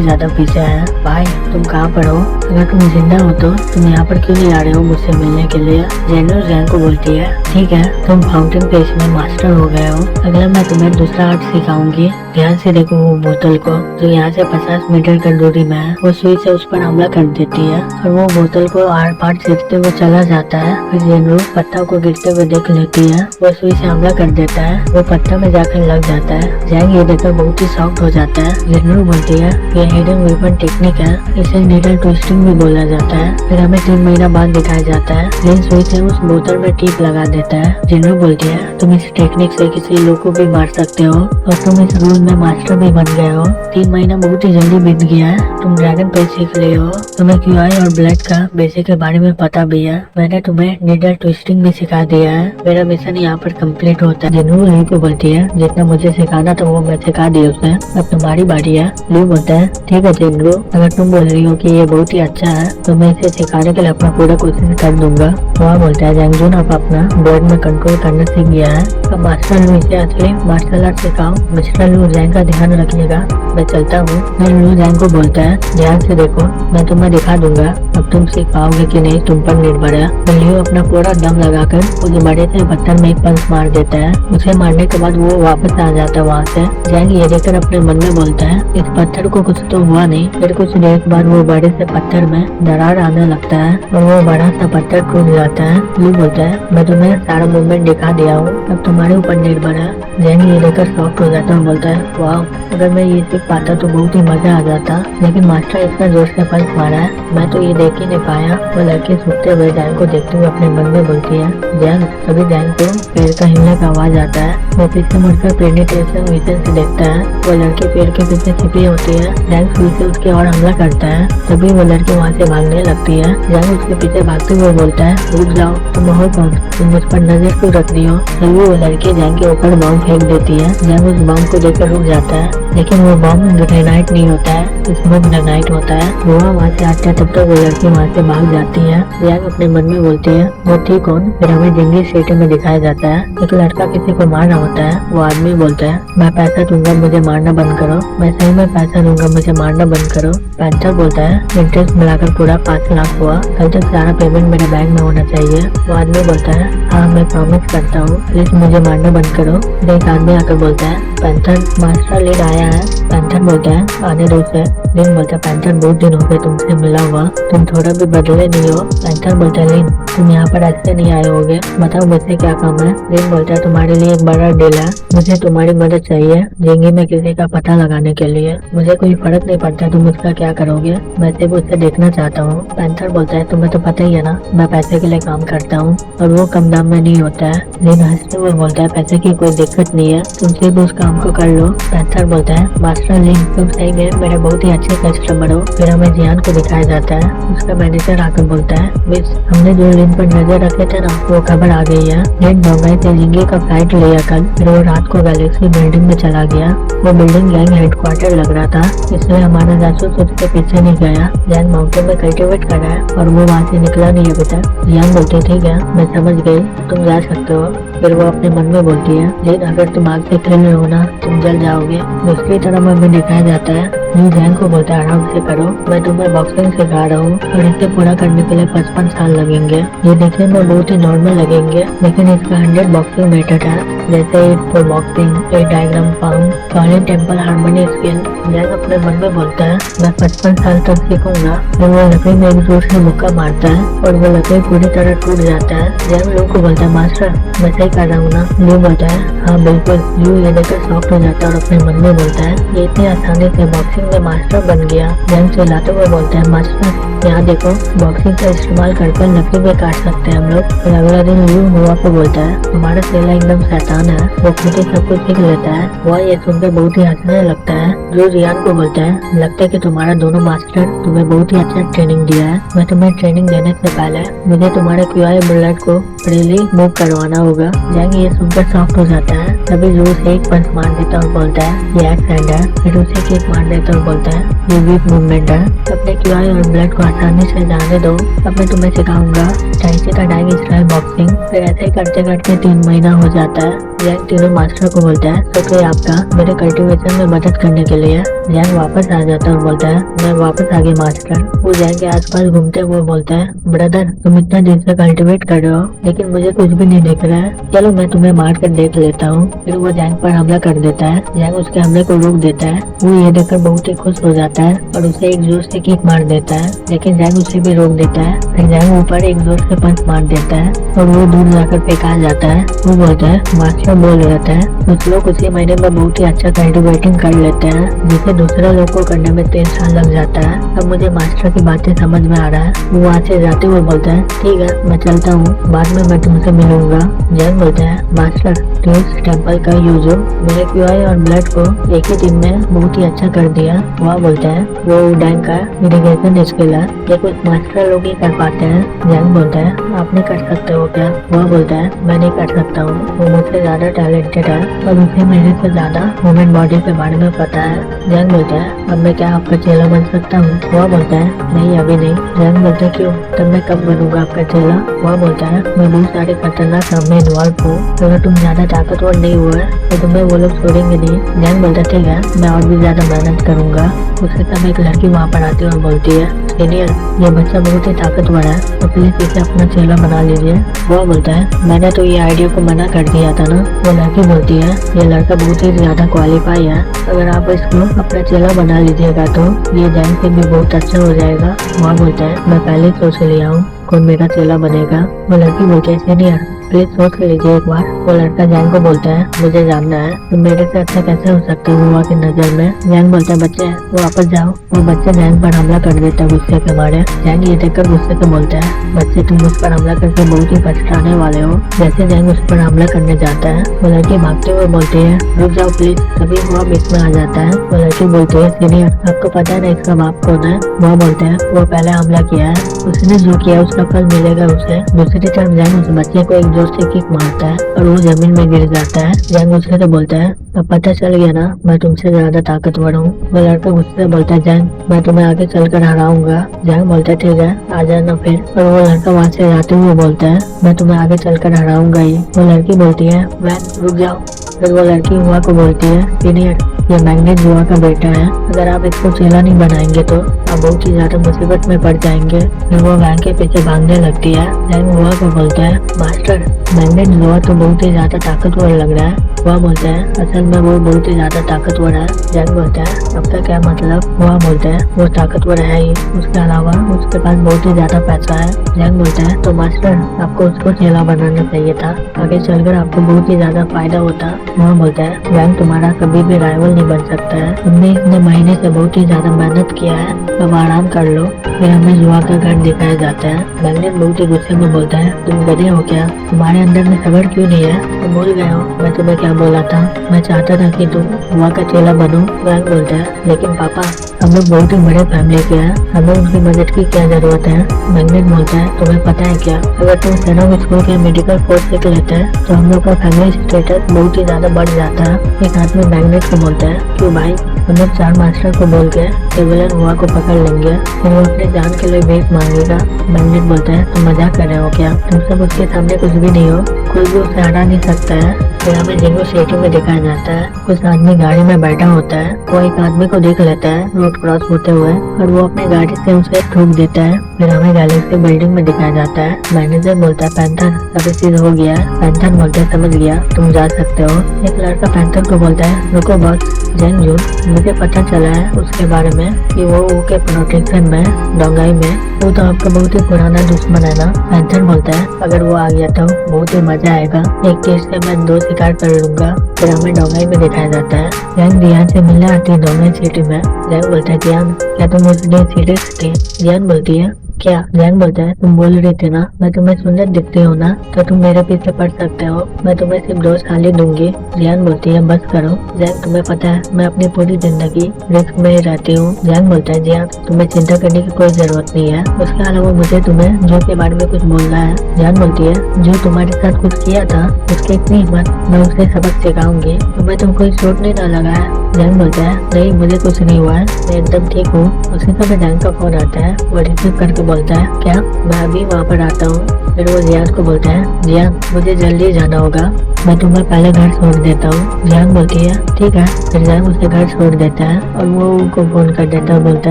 ज्यादा पीछे है। भाई तुम कहाँ पर हो। अगर तुम जिंदा हो तो तुम यहाँ पर क्यों नहीं आ रहे हो मुझसे मिलने के लिए। जेनरू जैंग को बोलती है ठीक है तुम फाउंटेन पेज में मास्टर हो गए हो अगला मैं तुम्हें दूसरा मार्शल आर्ट सिखाऊंगी। ध्यान से देखो वो बोतल को जो यहाँ से 50 मीटर की दूरी में है, वो सुई से उस पर हमला कर देती है और वो बोतल को आर पार छेदते हुए चला जाता है। फिर जेनरू पत्थर को गिरते हुए देख लेती है, वो सुई से हमला कर देता है, वो पत्थर में जाकर लग जाता है। जैंग ये देखकर बहुत ही शॉक्ड हो जाता है। जेनरू बोलती है ये हिडन वेपन टेक्निक है, इसे नीडल ट्विस्टिंग भी बोला जाता है। फिर हमें 3 महीना बाद दिखाया जाता है। लिन सुई से उस बोतल में टीप लगा देता है। जेनरू बोलती है तुम इस टेक्निक से किसी लोग को भी मार सकते हो और तुम इस रूल में मास्टर भी बन गए हो। 3 महीना बहुत ही जल्दी बीत गया है, तुम ड्रैगन पेज सीख लिए हो, तुम्हें क्यूआई और ब्लड का बेसिक के बारे में पता भी है, मैंने तुम्हें नीडल ट्विस्टिंग भी सिखा दिया है, मेरा मिशन यहाँ पर कंप्लीट होता है। जेनरू लू को बोलती है जितना मुझे सिखाना था वो मैं सिखा दी उसे, अब तुम्हारी बारी है। लू बोलता है ठीक है जेनरू, अगर तुम बोल रही हो कि ये बहुत ही अच्छा है तो मैं इसे सिखाने के लिए अपना पूरा कोशिश कर दूंगा। वहाँ बोलता है जैंगजून अब अपना ब्लड में कंट्रोल करना सीख गया है, अब मास्टर लू इसे असली मार्शल आर्ट सिखाओ। मिस्टर लू जैंग का ध्यान रखिएगा, मैं चलता हूँ। मैं लू जैंग को बोलता है ध्यान से देखो, मैं तुम्हें दिखा दूंगा, अब तुम सीख पाओगे कि नहीं तुम पर निर्भर है। लियो अपना पूरा दम लगाकर उस बड़े से पत्थर में एक पंच मार देता है। उसे मारने के बाद वो वापस आ जाता है वहाँ से। जैंग ये देखकर अपने मन में बोलता है इस पत्थर को कुछ तो हुआ नहीं। फिर कुछ देर बाद वो बड़े से पत्थर में दरार आने लगता है और वो बड़ा सा पत्थर टूट जाता है। लू बोलता है मैं तुम्हें सारा मूवमेंट दिखा दिया हूँ, अब तुम्हारे ऊपर निर्भर है। जैंग ये देखकर शॉक्ड हो जाता है और बोलता है वाह, अगर मैं ये सीख पाता तो बहुत ही मजा आ जाता, लेकिन मास्टर इतना जोर से पंच मारा है मैं तो ये देख ही नहीं पाया। वो लड़की सूखते हुए जैंग को देखते हुए अपने मन में बोलती है जैंग। तभी जैंग को पेड़ का हिलने का आवाज आता है, वो पीछे मुड़कर पेनिट्रेशन विजन से देखता है। वो लड़की पेड़ के पीछे छिपी होती है। जैंग सुई से उसके और हमला करता है, तभी वो लड़की वहाँ से भागने लगती है। जैंग उसके पीछे भागते हुए बोलता है रुक जाओ, तुम हो कौन, तुम मुझ पर नजर क्यों रख रही हो। तभी वो लड़की जैंग के ऊपर बॉम्ब फेंक देती है। जैंग उस बॉम्ब को देखकर रुक जाता है, लेकिन वो बॉम्ब ग्रेनाइट नहीं होता है, स्मोक ग्रेनाइट होता है। वो वहाँ से आता है, तब तक वो लड़की वहाँ से भाग जाती है। जैंग अपने मन में बोलती है वो थी कौन। फिर हमें जंगली स्टेट में दिखाया जाता है, एक लड़का किसी को मार रहा होता है। वो आदमी बोलता है मैं पैसा दूंगा मुझे मारना बंद करो, मैं सही में पैसा दूंगा मुझे मारना बंद करो। पैंथर बोलता है इंटरेस्ट मिलाकर पूरा 5 लाख हुआ, कल तक सारा पेमेंट मेरे बैंक में होना चाहिए। वो आदमी बोलता है हाँ मैं प्रॉमिस करता हूँ, प्लीज मुझे मारना बंद करो। फिर एक आदमी आकर बोलता है पैंथर मास्टर लीड आया है। पैंथर बोलता है आने दो उसे। लिन बोलता है पैंथर बहुत दिन हो गए तुमसे मिला हुआ, तुम थोड़ा भी बदले नहीं हो। पैंथर बोलता है लिन तुम यहाँ पर ऐसे नहीं आए होगे, बताओ मुझसे क्या काम है। लिन बोलता है तुम्हारे लिए एक बड़ा डील है, मुझे तुम्हारी मदद चाहिए जिंदगी में किसी का पता लगाने के लिए। मुझे कोई फर्क नहीं पड़ता तुम उसका क्या करोगे, मैं सिर्फ उससे देखना चाहता हूँ। पैंथर बोलता है तुम्हें तो पता ही है ना मैं पैसे के लिए काम करता हूँ और वो कम दाम में नहीं होता है। लिन हंसते हुए बोलता है पैसे की कोई दिक्कत नहीं है, तुम सिर्फ उस काम को कर लो। पैंथर बोलता है मास्टर लिन तुम सही में मेरे बहुत ही अच्छे कस्टमर हो। फिर हमें जियान को दिखाया जाता है, उसका मैनेजर आकर बोलता है मिस हमने जो लिन पर नजर रखे थे ना वो खबर आ गई है। लिन बम्बई से जिंगे का फ्लाइट लिया कल, फिर वो रात को गैलेक्सी बिल्डिंग में चला गया। वो बिल्डिंग गैंग हेडक्वार्टर लग रहा था, इसलिए हमारा जासूस उसके पीछे नहीं गया। जैन माउंटेन में कल्टिवेट कर रहा है और वो वहाँ से निकला नहीं अभी तक। जियान बोलती ठीक है मैं समझ गई, तुम जा सकते हो। फिर वो अपने मन में बोलती है लेकिन अगर तुम आग से खेल रहे हो ना तुम जल जाओगे। दूसरी तरफ हमें दिखाया जाता है न्यू जैन को बोलता है आराम से करो, मैं तुम्हें बॉक्सिंग सिखा रहा हूँ और इसे पूरा करने के लिए 55 साल लगेंगे। ये देखने में बहुत ही नॉर्मल लगेंगे लेकिन इसका 100 बॉक्सिंग मेथड है, जैसे 8 for boxing, 8 diagram form, solid temple harmony skill. जैन अपने मन में बोलता है मैं 55 साल तक सीखूंगा। फिर वो लकड़ी में एक जोर से मुक्का मारता है और वो लकड़ी पूरी तरह टूट जाता है। जैन लू को बोलता है मास्टर मैं सही कर रहा हूँ ना। लू बोलता है हाँ बिल्कुल। लू ये देखकर शॉक्ड हो जाता है और अपने मन में बोलता है ये इतनी आसानी से बॉक्सिंग में मास्टर बन गया। जैन चिल्लाते हुए बोलते हैं मास्टर यहाँ देखो बॉक्सिंग का इस्तेमाल करके लकड़ी में काट सकते हैं हम लोग। फिर अगला दिन लू हुआ को बोलता है तुम्हारा चेला एकदम शैतान है, वो खुद ही सब कुछ सीख लेता है। वह ये सुनकर बहुत ही हंसने लगता है। जो जियान को बोलता है लगता है कि तुम्हारा दोनों मास्टर तुम्हें बहुत ही अच्छा ट्रेनिंग दिया है, मैं तुम्हें ट्रेनिंग देने से पहले मुझे तुम्हारे क्यूआई बुलेट को फ्रीली मूव करवाना होगा। जैंग ये सुनकर सॉफ्ट हो जाता है, तभी जू से एक पंच मार देता और बोलता है ये एक्सेंट है। फिर उसे किक मार देता और बोलता है ये वीक मूवमेंट है, अपने क्यूआई और ब्लड को आसानी से जाने दो, अब मैं तुम्हें सिखाऊंगा टाइचे का डाइंग स्टाइल बॉक्सिंग। फिर ऐसे ही करते करते 3 महीना हो जाता है। जैंग तीनों मास्टर को बोलता है शुक्रिया आपका मेरे कल्टीवेशन में मदद करने के लिए। जैंग वापस आ जाता है और बोलता है मैं वापस आ गई मास्टर। वो जैंग के आसपास घूमते हुए बोलता है ब्रदर तुम इतना दिन से कल्टीवेट कर रहे हो लेकिन मुझे कुछ भी नहीं दिख रहा है। चलो मैं तुम्हें मार कर देख लेता हूँ। फिर वो जैंग पर हमला कर देता है। जैंग उसके हमले को रोक देता है। वो ये देखकर बहुत ही खुश हो जाता है और उसे एक जोर से किक मार देता है, लेकिन जैंग उसे भी रोक देता है। फिर जैंग ऊपर एक जोर से पंच मार देता है और वो दूर जाकर फेंका जाता है। वो बोलता है मास्टर बोल रहता है कुछ लोग उसी महीने में बहुत ही अच्छा कल्टिवेटिंग कर लेते हैं जिसे दूसरे लोग को करने में 3 साल लग जाता है। अब मुझे मास्टर की बातें समझ में आ रहा है। वो वहाँ से जाते हुए बोलता है ठीक है मैं चलता हूँ, बाद में मैं तुमसे मिलूंगा। जैंग बोलता है मास्टर तो इस टेम्पल का यूज मेरे क्यूआई और ब्लड को एक ही दिन में बहुत ही अच्छा कर दिया। वह बोलता है वो डैंग का इरिगेशन स्किल है, ये कुछ मास्टर लोग ही कर पाते हैं। जैंग बोलता है आप नहीं कर सकते हो क्या? वह बोलता है मैं नहीं कर सकता हूँ, वो मुझसे ज्यादा टैलेंटेड है और उसे मेरे से ज्यादा ह्यूमन बॉडी के बारे में पता है। जैंग बोलता है अब मैं क्या आपका चेला बन सकता हूँ? वह बोलता है नहीं अभी नहीं। जैंग बोलता है क्यों, तब मैं कब बनूंगा आपका चेला? वह बोलता है मैं बहुत सारे खतरनाक काम में इन्वॉल्व हूँ, अगर तुम ज्यादा ताकतवर नहीं हुए तो तुम्हें वो लोग छोड़ेंगे नहीं। जैंग बोलता ठीक है मैं और भी ज्यादा मेहनत करूंगा। उसके तब एक लड़की वहाँ पर आती है और बोलती है सीनियर ये बच्चा बहुत ही ताकतवर है तो प्लीज इसे अपना चेला बना लीजिए। वह बोलता है मैंने तो ये आइडिया को मना कर दिया था ना। वो लड़की बोलती है ये लड़का बहुत ही ज्यादा क्वालिफाई है, अगर आप इसको अपना चेला बना लीजिएगा तो ये जैंग से भी बहुत अच्छा हो जाएगा। वह बोलता है मैं पहले सोच लिया हूँ कौन मेरा चेला बनेगा। वो लड़की बोलती है सीनियर प्लीज सोच लीजिए एक बार। वो लड़का जैंग को बोलता है मुझे जानना है तुम मेरे से अच्छा कैसे हो सकते हो हुआ की नजर में। जैंग बोलता है बच्चे वापस जाओ। वो बच्चा जैंग पर हमला कर देता है गुस्से के मारे। जैंग ये देखकर गुस्से से बोलता है बच्चे तुम उस पर हमला करके बहुत ही पछताने वाले हो। जैसे जैंग उस पर हमला करने जाता है वो लड़की भागते हुए बोलती है रुक जाओ प्लीज, तभी वो बीच में आ जाता है। वो लड़की बोलती है सीनियर आपको पता है ना इसका बाप कौन है? वो बोलते हैं वो पहले हमला किया है, उसने जो किया उसका फल मिलेगा उसे। दूसरी तरफ जैंग उस बच्चे को एक जोर से किक मारता है और वो जमीन में गिर जाता है। जैंग उससे तो बोलता है अब पता चल गया ना मैं तुमसे ज्यादा ताकतवर हूँ। वो लड़का गुस्से से बोलता है जैंग मैं तुम्हें आगे चलकर हराऊंगा। जैंग बोलता है ठीक है आ जाना फिर। और वो लड़का वहाँ से जाते हुए बोलता है मैं तुम्हें आगे चलकर हराऊंगा ही। वो लड़की बोलती है वैन रुक जाओ। फिर वो लड़की हुआ को बोलती है सीनियर ये मैग्नेट जुआ का बेटा है, अगर आप इसको चेला नहीं बनाएंगे तो आप बहुत ही ज्यादा मुसीबत में पड़ जाएंगे। फिर वो वैन के पीछे भागने लगती है। जैंग हुआ को बोलता है मास्टर मैग्नेट जुआ तो बहुत ही ज्यादा ताकतवर लग रहा है। वह बोलता है असल में वो बहुत ही ज्यादा ताकतवर है। जैंग बोलता है आपका क्या मतलब? वह बोलता है वो ताकतवर है ही, उसके अलावा उसके पास बहुत ही ज्यादा पैसा है। जैंग बोलता है तो मास्टर आपको उसको चेला बनाना चाहिए था, आगे चलकर आपको बहुत ही ज्यादा फायदा होता। वह बोलता है जैंग तुम्हारा कभी भी राइवल नहीं बन सकता है, तुमने इतने महीने से बहुत ही ज्यादा मेहनत किया है, अब आराम कर लो। फिर हमें जुआ का घर दिखाया जाता है। मैग्नेट बहुत ही गुस्से में बोलता है तुम गधे हो क्या, तुम्हारे अंदर में सबर क्यों नहीं है? तुम भूल गए हो मैं तुम्हें क्या बोला था, मैं चाहता था कि तुम जुआ का चेला बनो। मैग बोलता है लेकिन पापा हम लोग बहुत ही बड़े फैमिली के हैं, हमें उनकी मदद की क्या जरूरत है? मैग्नेट बोलता है तुम्हें पता है क्या, अगर तुम सैनम स्कूल के मेडिकल कोर्स सीख लेते हैं तो हम लोग का फैमिली स्टेटस बहुत ही ज्यादा बढ़ जाता है। एक आदमी मैग्नेट को बोलता है क्यों भाई, हम लोग 4 मास्टर को बोल के विलन हुआ को पकड़ लेंगे, फिर वो अपने जान के लिए भीख मांगेगा। मैग्नेट बोलता है तुम मजाक कर रहे हो क्या, तुम सब उसके सामने कुछ भी नहीं हो, कोई भी उसे हटा नहीं सकता है। फिर हमें जिंगो सिटी में दिखाया जाता है। कुछ आदमी गाड़ी में बैठा होता है, वो एक आदमी को देख लेता है रोड क्रॉस होते हुए और वो अपने गाड़ी से उसे ठोक देता है। फिर हमें गैलेक्सी बिल्डिंग में दिखाया जाता है। मैनेजर बोलता है पैंथर सभी चीज हो गया है। पैंथर बोलता है समझ गया तुम जा सकते हो। एक लड़का पैंथर को बोलता है रुको बॉस, जैंग जून मुझे पता चला है उसके बारे में कि वो के प्रोटेक्शन में डोंगाई में, वो तो आपका बहुत ही पुराना दुश्मन है ना। पैंथर बोलता है अगर वो आ गया तो बहुत ही मजा आएगा, एक केस से मैं 2 शिकार कर लूंगा। फिर हमें डोंगाई में दिखाया जाता है। जैंग जियान से मिलने आती है डोंगाई सिटी में। जैंग बोलता है जियान क्या तुम उस दिन सीरियस थी? जियान बोलती है क्या? जैंग बोलता है तुम बोल रही थी ना मैं तुम्हें सुंदर दिखती हूँ ना, तो तुम मेरे पीछे पड़ सकते हो, मैं तुम्हें सिर्फ 2 साल ही दूंगी। जियान बोलती है बस करो। जैंग तुम्हें पता है मैं अपनी पूरी जिंदगी रिस्क में ही रहती हूँ। जैंग बोलता है जियान तुम्हें चिंता करने की कोई जरूरत नहीं है, उसके अलावा मुझे तुम्हें जो के बारे में कुछ बोलना है। जियान बोलती है जो तुम्हारे साथ कुछ किया था उसकी इतनी हिम्मत, मैं उसे सबक सिखाऊंगी, तुम्हें तुम कोई चोट नहीं ना लगा है। जैंग बोलता है नहीं मुझे कुछ नहीं हुआ है, मैं एकदम ठीक हूँ। उसी समय जैंग का फोन आता है, वो रिसीव करके बोलता है क्या, मैं अभी वहाँ पर आता हूँ। फिर वो जियान को बोलता है जियान मुझे जल्दी जाना होगा। मैं तुम्हें पहले घर छोड़ देता हूँ। जैंग बोलती है ठीक है। फिर जैंग उसे घर छोड़ देता है और वो उनको फोन कर देता है, बोलता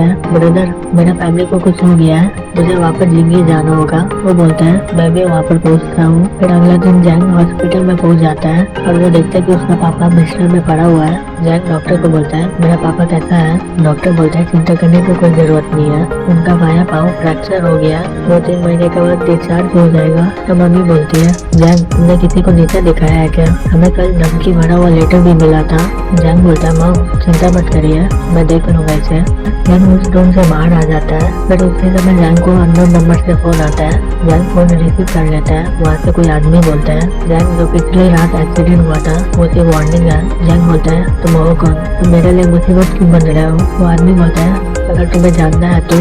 है ब्रदर मेरा फैमिली को कुछ हो गया है, मुझे वापस जिंदगी जाना होगा। वो बोलता है मैं भी वहाँ पर पहुँचता हूँ। फिर अगला दिन जैंग हॉस्पिटल में पहुँच जाता है और वो देखता है कि उसका पापा बिस्तर में पड़ा हुआ है। जैंग डॉक्टर को बोलता है मेरा पापा कैसा है। डॉक्टर बोलता है चिंता करने की कोई जरूरत नहीं है, उनका बायां पाँव फ्रैक्चर हो गया, 2-3 महीने के बाद डिस्चार्ज हो जाएगा। तो मम्मी बोलती है जैंग तुमने किसी को नीचा दिखाया है क्या, हमें कल धमकी भरा हुआ लेटर भी मिला था। जैंग बोलता है माँ चिंता मत करिए, मैं देख लूंगा इसे। जैंग उस रूम से बाहर आ जाता है। फिर उसी समय जैंग को अननोन नंबर से फोन आता है। जैंग फोन रिसीव कर लेता है। वहाँ से कोई आदमी बोलता है जैंग जो पिछली रात एक्सीडेंट हुआ था वो सिर्फ वार्निंग है। जैंग बोलता है तुम हो कौन, तुम मेरे लिए मुसीबत क्यों बन रहे हो। वो आदमी बोलता है अगर तुम्हें जानना है तो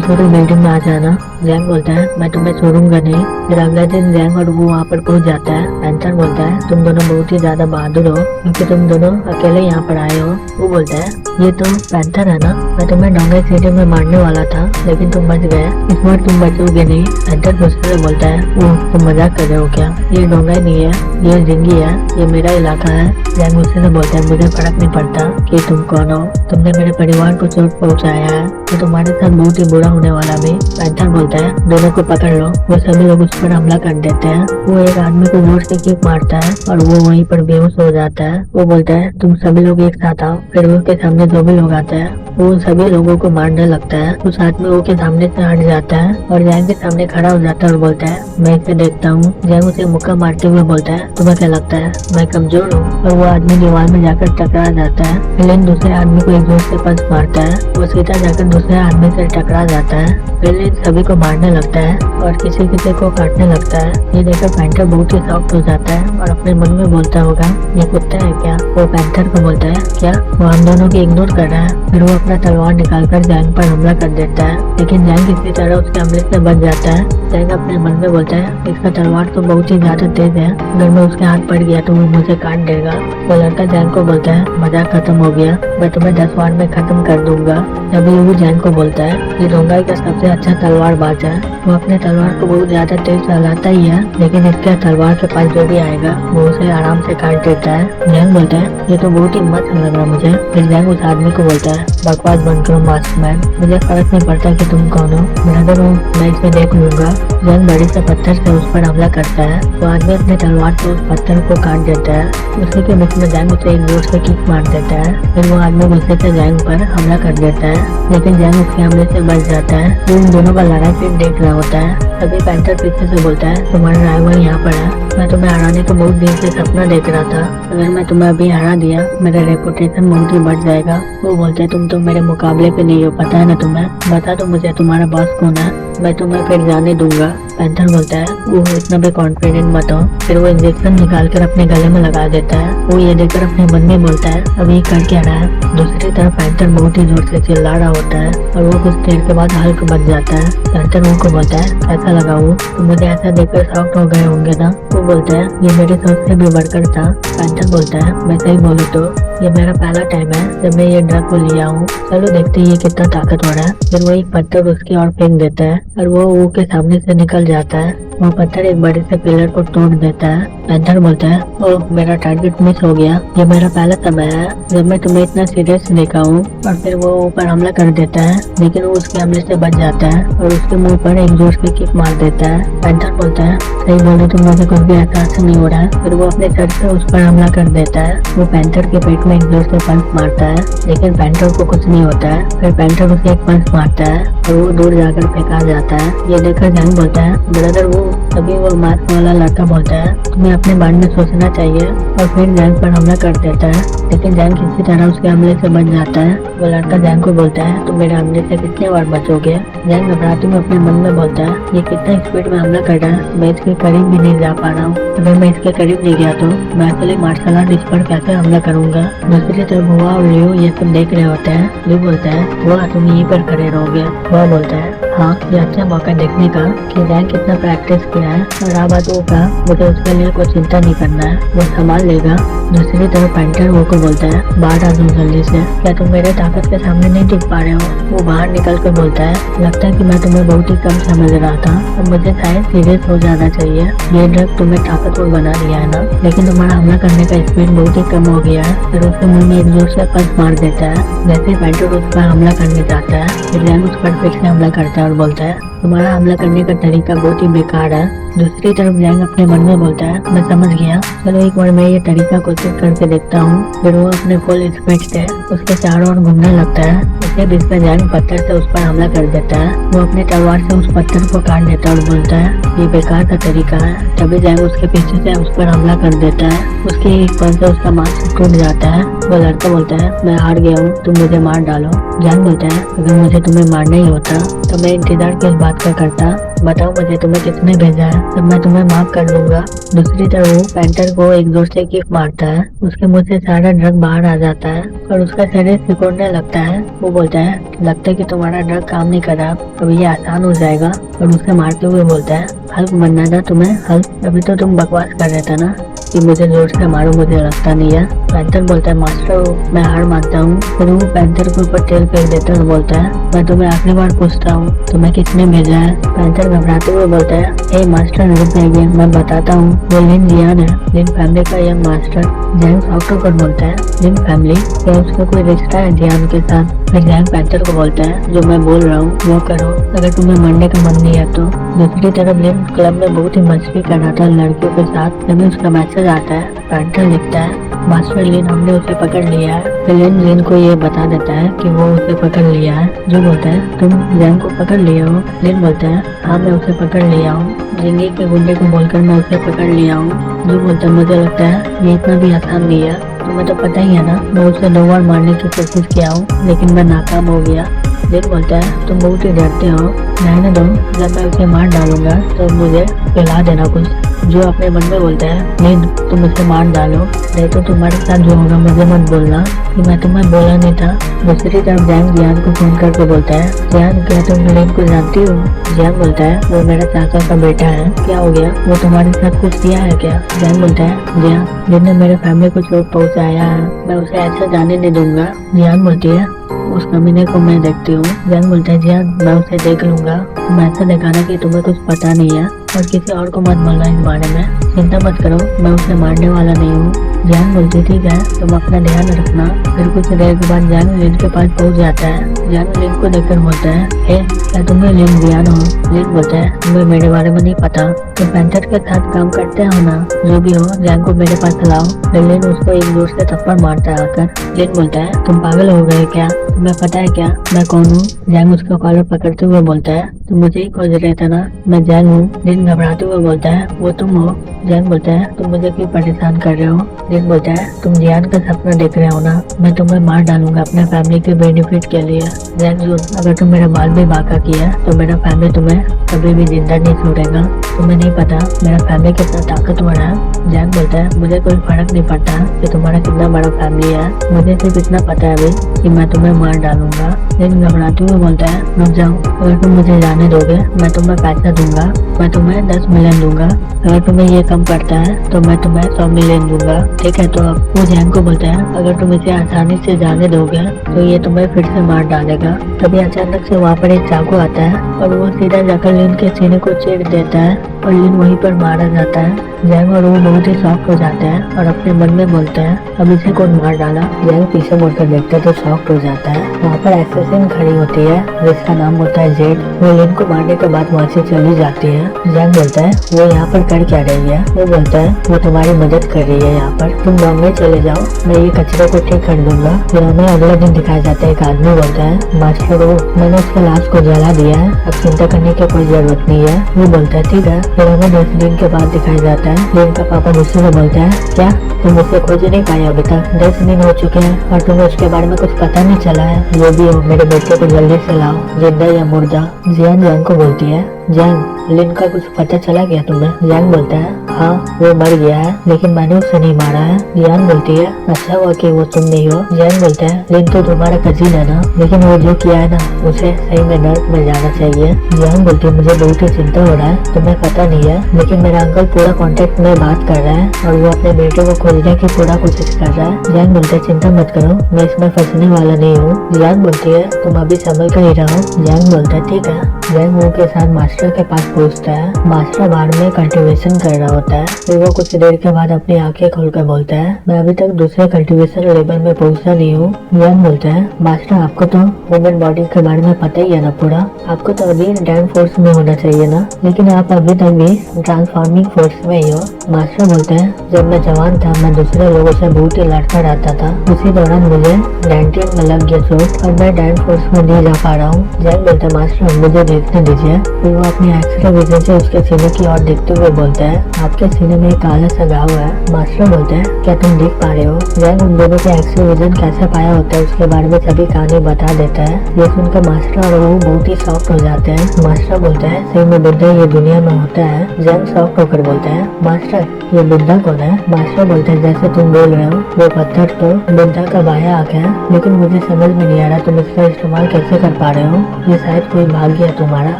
छोटे बिल्डिंग में आ जाना। जैंग बोलता है मैं तुम्हें छोड़ूंगा नहीं। फिर अगले दिन जैंग और वो वहाँ पर पहुँच जाता है। पैंथर बोलता है तुम दोनों बहुत ही ज्यादा बहादुर हो क्योंकि तुम दोनों अकेले यहाँ पर आए हो। वो बोलता है ये तो पैंथर है ना, मैं तुम्हें डोंगे सीढ़ी में मारने वाला था लेकिन तुम बच गए, इस बार तुम बचोगे नहीं। पैंथर गुस्से में बोलता है वो तुम मजाक कर रहे हो क्या, ये डोंगा नहीं है, ये जिंदगी है, ये मेरा इलाका है। जैंग गुस्से से बोलता है मुझे फर्क नहीं पड़ता कि तुम कौन हो, तुमने मेरे परिवार को चोट पहुँचाया है तो तुम्हारे साथ बहुत ही बुरा होने वाला भी। पैंथर बोलता है दोनों को पकड़ लो। वो सभी लोग उस पर हमला कर देते हैं। वो एक आदमी को जोर से किक मारता है और वो वहीं पर बेहोश हो जाता है। वो बोलता है तुम सभी लोग एक साथ आओ। फिर वो के सामने जो भी लोग आते हैं वो उन सभी लोगों को मारने लगता है। उस आदमी वो के सामने से हट जाता है और जैंग के सामने खड़ा हो जाता है और बोलता है मैं इसे देखता हूँ। जैंग उसे मुक्का मारते हुए बोलता है तुम्हें क्या लगता है मैं कमजोर हूँ। और वो आदमी दीवार में जाकर टकरा जाता है। विलेन दूसरे आदमी को एक जोर से पंच मारता है। वो सीधा जाकर दूसरे आदमी से टकरा जाता है। विलेन सभी को मारने लगता है और किसी किसी को काटने लगता है। ये देखकर पैंथर बहुत ही शॉक्ड हो जाता है और अपने मन में बोलता होगा ये कुत्ता है क्या। वो पैंथर को बोलता है क्या, वो हम दोनों को इग्नोर कर रहा है। फिर वो अपना तलवार निकालकर जैंग पर हमला कर देता है लेकिन जैंग किसी तरह उसके हमले से बच जाता है। जैंग अपने मन में बोलता है इसका तलवार तो बहुत ही ज्यादा तेज है, अगर मैं उसके हाथ पड़ गया तो वो मुझे काट देगा। वो लड़का जैंग को बोलता है मजाक खत्म हो गया, मैं तुम्हें 10 वार में खत्म कर दूंगा। तभी वो जैंग को बोलता है ये डोंगाई का सबसे अच्छा तलवारबाज है, वो अपने तलवार को बहुत ज्यादा तेज चलाता ही है लेकिन इसके तलवार के पास जो भी आएगा वो उसे आराम से काट देता है। जैंग बोलता है ये तो बहुत ही मस्त लग रहा मुझे। फिर जैंग उस आदमी को बोलता है बकवास बंद करो मास्टरमैन, मुझे फर्क नहीं पड़ता कि तुम कौन हो, ब्रदर हूँ, मैं इसे देख लूंगा। जैंग बड़ी से पत्थर से उस पर हमला करता है। वो आदमी अपने तलवार से उस पत्थर को काट देता है। उसी के बीच में जैंग उसे एक जोर से किक मार देता है। फिर वो आदमी गुस्से से जैंग पर हमला कर देता है लेकिन जैंग उसके हमले से बच जाता है। वो उन दोनों का लड़ाई फिर देख रहा होता है। तभी पैंथर पीछे से बोलता है तुम्हारा राइवल यहाँ पर है, मैं तुम्हें हराने का बहुत देर से सपना देख रहा था, अगर मैं तुम्हें अभी हरा दिया मेरा रेपुटेशन बहुत ही बढ़ जाएगा। वो बोलते हैं तुम तो मेरे मुकाबले पे नहीं हो, पता है ना तुम्हें, बता दो मुझे तुम्हारा बॉस कौन है, मैं तुम्हें फिर जाने दूंगा। पैंथर बोलता है वो इतना भी कॉन्फिडेंट मत हो। फिर वो इंजेक्शन निकाल कर अपने गले में लगा देता है। वो ये देखकर अपने मन में बोलता है अब ये कर क्या रहा है। दूसरी तरफ पैंथर बहुत ही जोर से चिल्ला रहा होता है और वो कुछ देर के बाद हल्क बच जाता है। पैंथर उनको बोलता है कैसा लगा वो, तो मुझे ऐसा देखकर शॉक्ड हो गए होंगे ना। वो बोलता है ये मेरी सोच से भी बढ़कर था। पैंथर बोलता है मैं सही बोलूँ तो ये मेरा पहला टाइम है जब मैं ये ड्रग को लिया हूँ, चलो देखते हैं ये कितना ताकतवर है। फिर वो एक पत्थर उसकी ओर फेंक देता है और वो के सामने से निकल जाता है। वो पत्थर एक बड़े से पिलर को तोड़ देता है। पैंथर बोलता है ओह मेरा टारगेट मिस हो गया, ये मेरा पहला समय है जब मैं तुम्हें इतना सीरियस देखा हूँ। और फिर वो ऊपर हमला कर देता है लेकिन वो उसके हमले से बच जाता है और उसके मुंह पर एक जोर से किक मार देता है। पैंथर बोलता है सही बोलो तो मुझे कुछ भी एहसास नहीं हो रहा है। फिर वो अपने सर से उस पर हमला कर देता है। वो पैंथर के पेट में एक जोर से पंच मारता है लेकिन पैंथर को कुछ नहीं होता है। फिर पैंथर उसे एक पंच मारता है और वो दूर जाकर फेंका जाता है। ये देखकर जैंग बोलता है ब्रदर वो। तभी वो मास्क वाला लड़का बोलता है तुम्हें अपने बारे में सोचना चाहिए और फिर जैंग पर हमला कर देता है लेकिन जैंग किसी तरह उसके हमले से बच जाता है। वो लड़का जैंग को बोलता है तुम मेरे हमले से कितने बार बचोगे। जैंग घबराते हुए अपने मन में बोलता है ये कितना स्पीड में हमला कर रहा है, मैं इसके करीब भी नहीं जा पा रहा हूँ, अगर मैं इसके करीब नहीं गया तो मैं अकेले मार्शल आर्ट इस पर कैसे हमला करूंगा। दूसरी तरफ हुआ और लियो ये सब देख रहे होते हैं। लियो बोलता है वाह तुम यहीं पर खड़े रहोगे। वह बोलता है हाँ, ये अच्छा मौका देखने का कि जैंग कितना प्रैक्टिस किया है और अब बात वो का मुझे उसके लिए कोई चिंता नहीं करना है, वो संभाल लेगा। दूसरी तरफ पेंटर वो को बोलता है बाहर आ जाओ जल्दी से, क्या तुम मेरे ताकत के सामने नहीं टिक पा रहे हो? वो बाहर निकल कर बोलता है लगता है कि मैं तुम्हें बहुत ही कम समझ रहा था, अब मुझे शायद सीरियस हो जाना चाहिए। ये ड्रग तुम्हें ताकतवर बना दिया है ना, लेकिन तुम्हारा हमला करने का स्पीड बहुत ही कम हो गया है। फिर उसके मुंह में एक जोर से पंच मार देता है। जैसे पेंटर उस पर हमला करने जाता है, फिर जैंग उस पर फिर से हमला करता है और बोलता है तुम्हारा हमला करने का तरीका बहुत ही बेकार है। दूसरी तरफ जैंग अपने मन में बोलता है मैं समझ गया, चलो एक बार मैं ये तरीका कोशिश करके देखता हूँ। फिर वो अपने फुल स्पीड से उसके चारों ओर घूमने लगता है। उसके बीच में जैंग पत्थर से उस पर हमला कर देता है। वो अपने तलवार से उस पत्थर को काट देता है और बोलता है ये बेकार का तरीका है। तभी जैंग उसके पीछे से उस पर हमला कर देता है। उसके एक पल से उसका मास्क टूट जाता है। वो लड़का बोलता है मैं हार गया हूँ, तुम मुझे मार डालो। जैंग बोलता है अगर मुझे तुम्हें मारना ही होता तो मैं इंतजार किस बात का करता, बताओ मुझे तुम्हें किसने भेजा है, तब मैं तुम्हें माफ कर दूंगा। दूसरी तरफ वो पेंटर को एक जोर से किक मारता है। उसके मुंह से सारा ड्रग बाहर आ जाता है और उसका शरीर सिकुड़ने लगता है। वो बोलता है लगता है कि तुम्हारा ड्रग काम नहीं कर रहा, अब ये आसान हो जाएगा। और उसे मारते हुए बोलता है हल्क बनना था तुम्हें, हल्क अभी तो तुम बकवास कर रहे थे ना कि मुझे जोर से मारो, मुझे लगता नहीं है। पैंथर बोलता है मास्टर मैं हार मानता हूँ। फिर वो पैंथर के ऊपर तेल फेंक देता है और बोलता है मैं तुम्हें आखिरी बार पूछता हूँ तुम्हें किसने भेजा है? पैंथर घबराते हुए बोलता है हे मास्टर रुक जाइए, मैं बताता हूँ, वो लिन जियान है, लिन फैमिली का यंग मास्टर। जैंग शॉक होकर बोलता है लिन फैमिली, क्या उसका कोई रिश्ता है जियान के साथ? फिर जैंग पैंथर को बोलता है जो मैं बोल रहा हूँ वो करो, अगर तुम्हें मरने का मन नहीं है तो। दूसरी तरफ लिन क्लब में बहुत ही मस्ती कर रहा था लड़कियों के साथ, तभी उसका मैसेज आता है। पैंथर लिखता है मास्टर लिन हमने उसे पकड़ लिया है। फिर लिन को ये बता देता है कि वो उसे पकड़ लिया है। जो बोलता है तुम जैंग को पकड़ लिए हो? लिन बोलता है हाँ मैं उसे पकड़ लिया हूँ, जिंदगी के गुंडे को बोलकर मैं उसे पकड़ लिया हूँ। जो बोलता है मुझे लगता है ये इतना भी आसान नहीं है, तुम्हें तो पता ही है ना मैं उसे 2 बार मारने की कोशिश किया हूँ लेकिन मैं नाकाम हो गया। लिन बोलता है तुम बहुत ही डरते हो, रहने दो, जब मैं उसे मार डालूंगा तो मुझे खिला देना कुछ। जो अपने मन में बोलता है लिन तुम उसे मार डालो, नहीं तो तुम्हारे साथ जो होगा मुझे मत बोलना कि मैं तुम्हें बोला नहीं था। दूसरी तरफ जैंग जियान को फोन करके बोलता है जियान क्या तुम लिन को जानती हो? जियान बोलता है वो मेरा चाचा का बेटा है, क्या हो गया, वो तुम्हारे साथ कुछ किया है क्या? जैंग बोलता है जियान लिन ने मेरे फैमिली को चोट पहुँचाया है, मैं उसे ऐसा जाने नहीं दूंगा। जियान बोलती है उस कमीने को मैं देखती हूँ। जैंग बोलता है जियान मैं उसे देख लूंगा, तुम ऐसा दिखाना कि तुम्हें कुछ पता नहीं है और किसी और को मत बोलना इस बारे में, चिंता मत करो मैं उसे मारने वाला नहीं हूँ। जैंग बोलती ठीक है तुम अपना ध्यान रखना। फिर कुछ देर के बाद जैंग लिन के पास पहुँच जाता है। जैंग लिन को देखकर बोलता है हे क्या तुम्हें लिन जियान हो? लिन बोलता है तुम्हें मेरे बारे में नहीं पता, तुम पैंथर के साथ काम करते हो ना, जो भी हो जैंग को मेरे पास लाओ। फिर लिन उसको एक जोर से थप्पड़ मारता है आकर। लिन बोलता है तुम पागल हो गए क्या, तुम्हें पता है क्या मैं कौन हूँ? जैंग उसका कॉलर पकड़ते हुए बोलता है तुम मुझे ही खोज रहे थे ना, मैं जैंग हूँ। लिन घबराते हुए बोलता है वो तुम हो? जैंग बोलता है तुम मुझे क्यों परेशान कर रहे हो? लिन बोलता है तुम जियान का सपना देख रहे हो ना, मैं तुम्हें मार डालूंगा अपने फैमिली के बेनिफिट के लिए। जैंग सुन अगर तुम मेरा बाल भी बांका किया तो मेरा फैमिली तुम्हें कभी भी जिंदा नहीं छोड़ेगा, तुम्हें नहीं पता मेरा फैमिली कितना ताकतवर है। जैंग बोलता है मुझे कोई फर्क नहीं पड़ता कि तुम्हारा कितना बड़ा फैमिली है, मुझे सिर्फ इतना पता है अभी कि मैं तुम्हें मार डालूंगा। लिन घबराते हुए बोलता है रुक जाओ, अगर तुम मुझे जाने दोगे मैं तुम्हें पैसा दूंगा, मैं तुम्हें 10 मिलियन दूंगा, अगर तुम्हें ये कम पड़ता है तो मैं तुम्हें 100 मिलियन दूंगा, ठीक है? तो अब वो जैंग को बोलता है अगर तुम इसे आसानी से जाने दोगे तो ये तुम्हें फिर से मार डालेगा। तभी अचानक से वहाँ पर एक चाकू आता है और वो सीधा जाकर लिन के सीने को चीर देता है और लिन वहीं पर मारा जाता है। जैंग और वो बहुत ही शॉक्ड हो जाते हैं और अपने मन में बोलते हैं अब इसे कौन मार डाला। जैंग पीछे मुड़कर देखता है तो शॉक्ड हो जाता है। वहाँ पर एसेसिन खड़ी होती है जिसका नाम होता है जेड। वो लिन को मारने के बाद वहाँ से चली जाती है। जैंग बोलता है वो यहाँ पर कर क्या रही है? वो बोलता है वो तुम्हारी मदद कर रही है यहाँ पर, तुम बॉम्बे चले जाओ, मैं ये कचरे को ठीक कर दूंगा। फिर हमें अगला दिन दिखाया जाता है। एक आदमी बोलता है मास्टर वो मैंने उसके लाश को जला दिया है, अब चिंता करने की कोई जरूरत नहीं है। वो बोलता है ठीक है। फिर हमें 10 दिन के बाद दिखाया जाता है। लिन का पापा गुस्से में बोलता है क्या तुम उसे खोज नहीं पाए अभी तक? 10 दिन हो चुके हैं और तुम्हें उसके बारे में कुछ पता नहीं चला है। जो भी हो मेरे बेटे को जल्दी से लाओ, जिंदा या मुर्दा। जियान जैंग को बोलती है जैंग लिन का कुछ पता चला गया तुम्हें? जैंग बोलता है हाँ वो मर गया है, लेकिन मैंने उसे नहीं मारा है। जियान बोलती है अच्छा हुआ कि वो तुम नहीं हो। जियान बोलता है लिन तो तुम्हारा कजिन है ना, लेकिन वो जो किया है ना उसे सही में नर्क में जाना चाहिए। जियान बोलती है मुझे बहुत ही चिंता हो रहा है, तुम्हें पता नहीं है, लेकिन मेरा अंकल पूरा कांटेक्ट में बात कर रहा है और वो अपने बेटे को खोजने की पूरा कोशिश कर रहा है। जियान बोलते है चिंता मत करो, मैं इसमें फंसने वाला नहीं हूँ। जियान बोलती है तुम अभी संभल कर ही रहो। जियान बोलता है ठीक है। जियान वो के साथ मास्टर के पास पहुँचता है। मास्टर बाहर में कल्टीवेशन कर रहा होता है। फिर वो कुछ देर के बाद अपनी आंखें खोलकर बोलता है मैं अभी तक दूसरे कल्टीवेशन लेवल में पहुंचा नहीं हूँ। जियान बोलता है मास्टर आपको तो ह्यूमन बॉडी के बारे में पता ही है ना पूरा, आपको तो अभी डैन फोर्स में होना चाहिए ना, लेकिन आप अभी तक भी ट्रांसफॉर्मिंग फोर्स में ही हो। मास्टर बोलते हैं जब मैं जवान था मैं दूसरे लोगों से बहुत ही लड़ता रहता था, उसी दौरान मुझे डैंटियम में लग गया चोट और मैं डैन फोर्स में नहीं जा पा रहा हूँ। जियान बोलता है मास्टर मुझे देखने दीजिए। फिर वो अपनी एक्सरे विजन से उसके सीने की ओर देखते हुए बोलता है आपके सीने में एक काला सा घाव है। मास्टर बोलते हैं क्या तुम देख पा रहे हो। जियान उन दोनों के एक्सरे विजन कैसे पाया होता है उसके बारे में सभी कहानी बता देता है। ये सुनकर मास्टर और वो बहुत ही शॉक्ड हो जाते हैं। मास्टर बोलते हैं सही में बुद्धा ये दुनिया में होता है। जियान शॉक्ड होकर बोलते हैं मास्टर ये बुद्धा कौन है। मास्टर बोलते हैं जैसे तुम बोल रहे हो वो पत्थर तो बुद्धा का बाया आंख है, लेकिन मुझे समझ में नहीं आ रहा तुम इसका इस्तेमाल कैसे कर पा रहे हो। ये शायद कोई भाग्य है तुम्हारा।